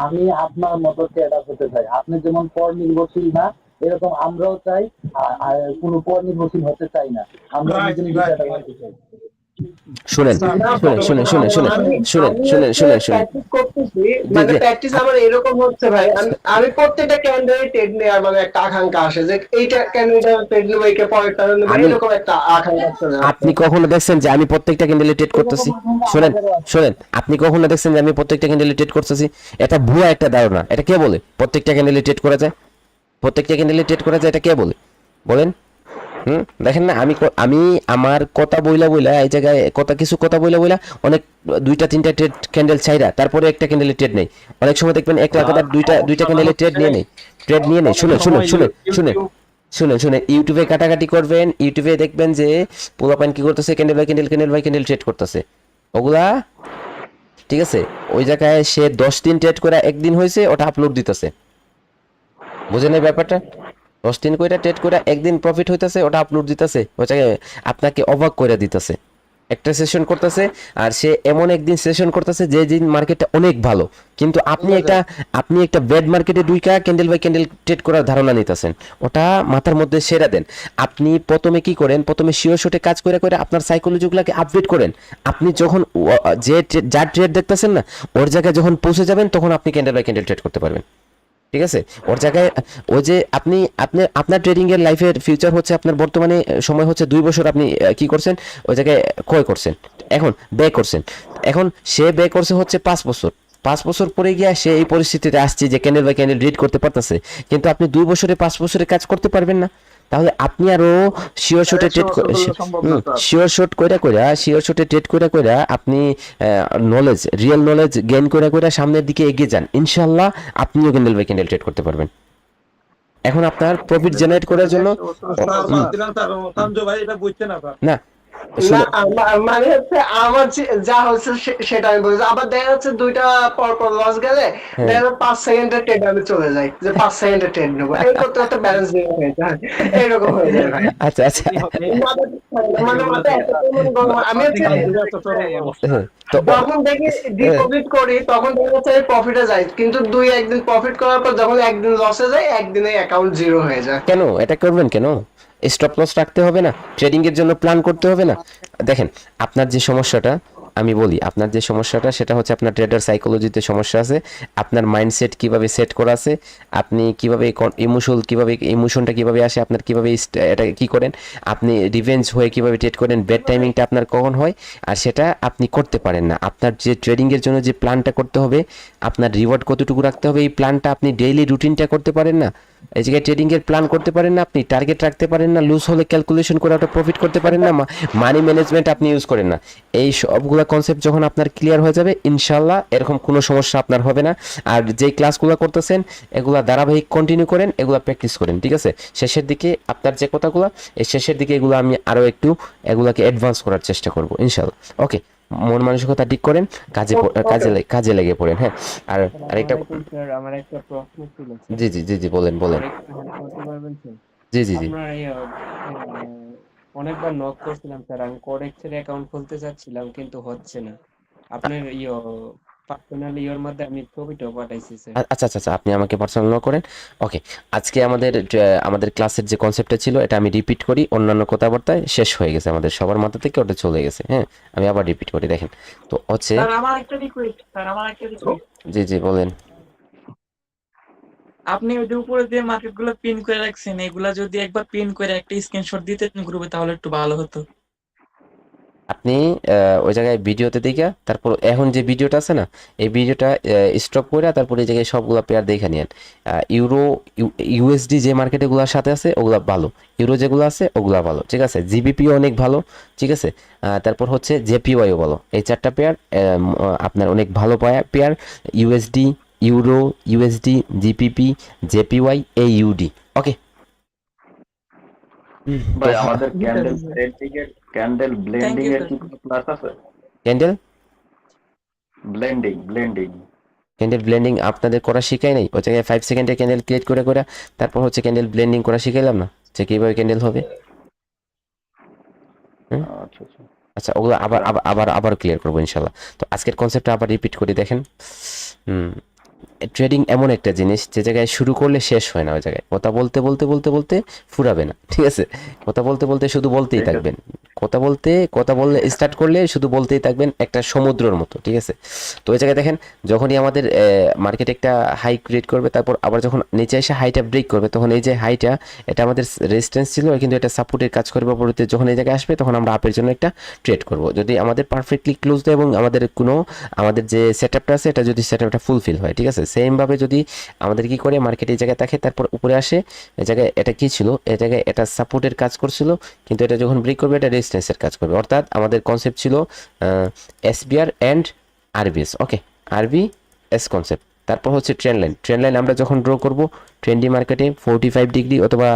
আমি আপনার মতো ট্রেডার হতে চাই। আপনি যেমন পর নির্ভরশীল না, এরকম আমরাও চাই, আর কোনো পর নির্ভরশীল হতে চাই না, আমরা নিজে নিজে ট্রেডার হতে চাই। শুনেন মানে প্র্যাকটিস আমার এরকম হচ্ছে ভাই, আমি প্রত্যেকটা ক্যান্ডিডেট ট্রেড নেওয়ার মানে একটা আকাঙ্ক্ষা আসে যে এইটা ক্যান্ডিডেট ট্রেড নেবো, এইটা পরেরটা নেবো, এরকম একটা আকাঙ্ক্ষা আসে। আপনি কখনো দেখছেন যে আমি প্রত্যেকটা ক্যান্ডেলে ট্রেড করতেছি? শুনেন আপনি কখনো দেখছেন যে আমি প্রত্যেকটা ক্যান্ডেলে ট্রেড করতেছি? এটা ভুয়া একটা ধারণা। এটা কে বলে প্রত্যেকটা ক্যান্ডেলে ট্রেড করা যায়? এটা কে বলে বলেন? দেখেন না, আমি আমার কথা বইলা এই জায়গায় কথা বইলা অনেক 2টা 3টা ট্রেড ক্যান্ডেল চাইরা তারপরে একটা ক্যান্ডেলে ট্রেড নেই। অনেক সময় দেখবেন 1 লাগাতার দুইটা ক্যান্ডেলে ট্রেড নিয়ে নেই। শুনেন ইউটিউবে কাটাকাটি করবেন, ইউটিউবে দেখবেন যে পোলাপাইন কি করতেছে, ক্যান্ডেল বাই ক্যান্ডেল ট্রেড করতেছে, ওগুলা ঠিক আছে? ওই জায়গায় সে 10 দিন ট্রেড করে একদিন হয়েছে ওটা আপলোড দিতেছে, বুঝেন এই ব্যাপারটা? 10 দিন করে ট্রেড করে একদিন প্রফিট হইতেছে ওটা আপলোড দিতেছে, ওই জায়গায় আপনাকে অবাক করে দিতেছে। একটা সেশন করতেছে, আর সে এমন একদিন সেশন করতেছে যে দিন মার্কেটটা অনেক ভালো, কিন্তু আপনি একটা ব্যাড মার্কেটে দুইটা ক্যান্ডেল বাই ক্যান্ডেল ট্রেড করার ধারণা নিতেছেন, ওটা মাথার মধ্যে সেরা দেন। আপনি প্রথমে কি করেন, প্রথমে শিওর শটে কাজ করে করে আপনার সাইকোলজিগুলোকে আপডেট করেন। আপনি যখন যার ট্রেড দেখতেছেন না, ওর জায়গায় যখন পৌঁছে যাবেন তখন আপনি ক্যান্ডেল বাই ক্যান্ডেল ট্রেড করতে পারবেন, ঠিক আছে? ওর জায়গায় ও যে আপনার ট্রেডিং এর লাইফের ফিউচার হচ্ছে আপনার বর্তমানে সময় হচ্ছে 2 বছর আপনি কি করছেন, ওই জায়গায় ক্রয় করছেন, এখন ব্যয় করছেন, এখন সে ব্যয় করছে হচ্ছে 5 বছর। 5 বছর পরে গিয়ে সে এই পরিস্থিতিতে আসছে যে ক্যান্ডেল বাই ক্যান্ডেল রিড করতে পারতেছে, কিন্তু আপনি 2 বছরে 5 বছরে কাজ করতে পারবেন না। তাহলে আপনি আরো শিওর শটে ট্রেড শিওর শটে ট্রেড করে আপনি নলেজ, রিয়েল নলেজ গেইন করে সামনের দিকে এগিয়ে যান, ইনশাল্লাহ আপনিও ক্যান্ডেল বাই ক্যান্ডেল ট্রেড করতে পারবেন। এখন আপনার প্রফিট জেনারেট করার জন্য ভাই এটা বুঝতে না স্যার। না না মানে হচ্ছে আমার যা হচ্ছে সেটা আমি বলছি। আবার দেখা যাচ্ছে দুইটা পর লস গেলে দেখা যাচ্ছে 5 সেকেন্ডের ট্রেড আমি চলে যাই, যে 5 সেকেন্ডের ট্রেড নেবো, এই করতে করতে ব্যালেন্স দিয়ে হয়ে যায়, এইরকম হয়ে যায় ভাই। আচ্ছা আচ্ছা, মানে মাথায় এত পরিমাণ গরম, আমি হচ্ছে তো যখন দেখি ডিপোজিট করি তখন দেখা যাচ্ছে প্রফিটে যায়, কিন্তু 2-1 দিন প্রফিট করার পর যখন একদিন লসে যায়, একদিনে অ্যাকাউন্ট জিরো হয়ে যায়। কেন এটা করবেন, কেন স্টপ লস রাখতে হবে না? ট্রেডিং এর জন্য প্ল্যান করতে হবে না? দেখেন, আপনার যে সমস্যাটা আমি বলি, আপনার যে সমস্যাটা সেটা হচ্ছে আপনার ট্রেডার সাইকোলজিতে সমস্যা আছে, আপনার মাইন্ডসেট কিভাবে সেট করা আছে, আপনি কিভাবে ইমোশনটা কিভাবে আসে, আপনার কিভাবে এটা কি করেন, আপনি রিভেঞ্জ হয়ে কিভাবে ট্রেড করেন, ব্যাড টাইমিংটা আপনার কখন হয়, আর সেটা আপনি করতে পারেন না। আপনার যে ট্রেডিং এর জন্য যে প্ল্যানটা করতে হবে, আপনার রিওয়ার্ড কতটুকু রাখতে হবে, এই প্ল্যানটা আপনি ডেইলি রুটিনটা করতে পারেন না। এই জায়গায় ট্রেডিং এর প্ল্যান করতে পারেন না, আপনি টার্গেট রাখতে পারেন না, লুজ হলে ক্যালকুলেশন করে ওটা প্রফিট করতে পারেন না, মানি ম্যানেজমেন্ট আপনি ইউজ করেন না। এই সবগুলা কনসেপ্ট যখন আপনার ক্লিয়ার হয়ে যাবে, ইনশাল্লাহ এরকম কোনো সমস্যা আপনার হবে না। আর যেই ক্লাসগুলো করতেছেন এগুলা ধারাবাহিক কন্টিনিউ করেন, এগুলা প্র্যাকটিস করেন, ঠিক আছে? শেষের দিকে আপনার যে কথাগুলো, এই শেষের দিকে এগুলো আমি আরো একটু এগুলাকে অ্যাডভান্স করার চেষ্টা করব ইনশাল্লাহ। ওকে, মন মানসিকতা ঠিক করেন, কাজে লেগে পড়েন। হ্যাঁ, আর আরেকটা আমার একটা প্রশ্ন ছিল। জি জি জি জি, বলেন। জি জি জি। আপনার অনেকবার নক করছিলাম স্যার, আমি কোডেক্সের অ্যাকাউন্ট খুলতে চাচ্ছিলাম কিন্তু হচ্ছে না। আপনার পার্সোনালি ইওর মধ্যে আমি ছবিটাও পাঠাইছি স্যার। আচ্ছা আচ্ছা আচ্ছা, আপনি আমাকে পার্সোনাল নক করেন। ওকে, আজকে আমাদের ক্লাসের যে কনসেপ্টটা ছিল এটা আমি রিপিট করি, অন্যান্য কথাবার্তায় শেষ হয়ে গেছে, আমাদের সবার মাথা থেকে ওটা চলে গেছে। হ্যাঁ, আমি আবার রিপিট করি, দেখেন তো হচ্ছে। স্যার আমার একটা রিকোয়েস্ট, জি জি, বলেন। আপনি ওই যে উপরে যে মার্কেট গুলো পিন করে রাখছেন, এগুলা যদি একবার পিন করে একটা স্ক্রিনশট দিতেন গ্রুপে তাহলে একটু ভালো হতো। আপনি ওই জায়গায় ভিডিওতে দেখে তারপর এখন যে ভিডিওটা আছে না, এই ভিডিওটা স্টপ করে তারপর এই জায়গায় সবগুলা পেয়ার দেখে নিন। ইউরো ইউএসডি যে মার্কেটগুলোর সাথে আছে ওগুলা ভালো, ইউরো যেগুলো আছে ওগুলা ভালো, ঠিক আছে? জিবিপিও অনেক ভালো, ঠিক আছে? তারপর হচ্ছে জেপিওয়াইও ভালো। এই 4টা পেয়ার আপনার অনেক ভালো pair, USD, euro, USD, GPP, JPY, AUD. Okay ভাই, আমাদের ক্যান্ডেল ব্লেন্ডিং এর কি কোনো ক্লাস আছে? ক্যান্ডেল ব্লেন্ডিং ব্লেন্ডিং আপনাদের করা শিখাই নাই? ওই জায়গায় 5 সেকেন্ডে ক্যান্ডেল ক্রিয়েট করে তারপর হচ্ছে ক্যান্ডেল ব্লেন্ডিং করা শিখাইলাম না, যে কিভাবে ক্যান্ডেল হবে? আচ্ছা আচ্ছা আচ্ছা, ওগুলো আবার ক্লিয়ার করবো ইনশাল্লাহ। তো আজকের কনসেপ্টটা আবার রিপিট করি, দেখেন। ট্রেডিং এমন একটা জিনিস যে জায়গায় শুরু করলে শেষ হয় না, ওই জায়গায় কথা বলতে বলতে বলতে বলতে ফুরাবে না, ঠিক আছে? কথা বলতে বলতে শুধু বলতেই থাকবেন, কথা বললে স্টার্ট করলে শুধু বলতেই থাকবেন, একটা সমুদ্রের মতো, ঠিক আছে? তো ওই জায়গায় দেখেন, যখনই আমাদের মার্কেট একটা হাই ক্রিয়েট করবে, তারপর আবার যখন নিচে এসে হাইটা ব্রেক করবে, তখন এই যে হাইটা, এটা আমাদের রেজিস্ট্যান্স ছিল, কিন্তু এটা সাপোর্টের কাজ করবে। পরবর্তীতে যখন এই জায়গায় আসবে তখন আমরা আপের জন্য একটা ট্রেড করব, যদি আমাদের পারফেক্টলি ক্লোজ দেয় এবং আমাদের যে সেটআপটা আছে এটা যদি সেটআপটা ফুলফিল হয়, ঠিক আছে? সেমভাবে যদি আমাদের কি করে মার্কেট এই জায়গায় থাকে, তারপর উপরে আসে, এই জায়গায় এটা কি ছিল, এই জায়গায় এটা সাপোর্টের কাজ করছিল, কিন্তু এটা যখন ব্রেক করবে এটা রেজিস্ট্যান্সের কাজ করবে। অর্থাৎ আমাদের কনসেপ্ট ছিল SBR and RBS. Okay, RBS concept. তারপর হচ্ছে ট্রেন্ড লাইন আমরা যখন ড্র করব ট্রেন্ডি মার্কেটে 45 ডিগ্রি অথবা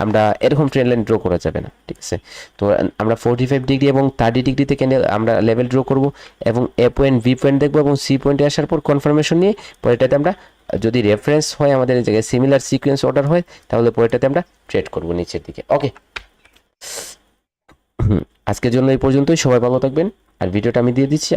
আমরা এরকম ট্রেন্ড লাইন ড্র করা যাবে না, ঠিক আছে? তো আমরা 45 ডিগ্রি এবং 30 ডিগ্রিতে ক্যান্ডেল আমরা লেভেল ড্র করব, এবং এ পয়েন্ট, বি পয়েন্ট দেখবো, এবং সি পয়েন্টে আসার পর কনফার্মেশন নিয়ে পরেরটাতে আমরা, যদি রেফারেন্স হয় আমাদের এই জায়গায় সিমিলার সিকোয়েন্স অর্ডার হয়, তাহলে পরেরটাতে আমরা ট্রেড করব নিচের দিকে। ওকে, আজকের জন্য এই পর্যন্তই, সবাই ভালো থাকবেন। আর ভিডিওটা আমি দিয়ে দিচ্ছি।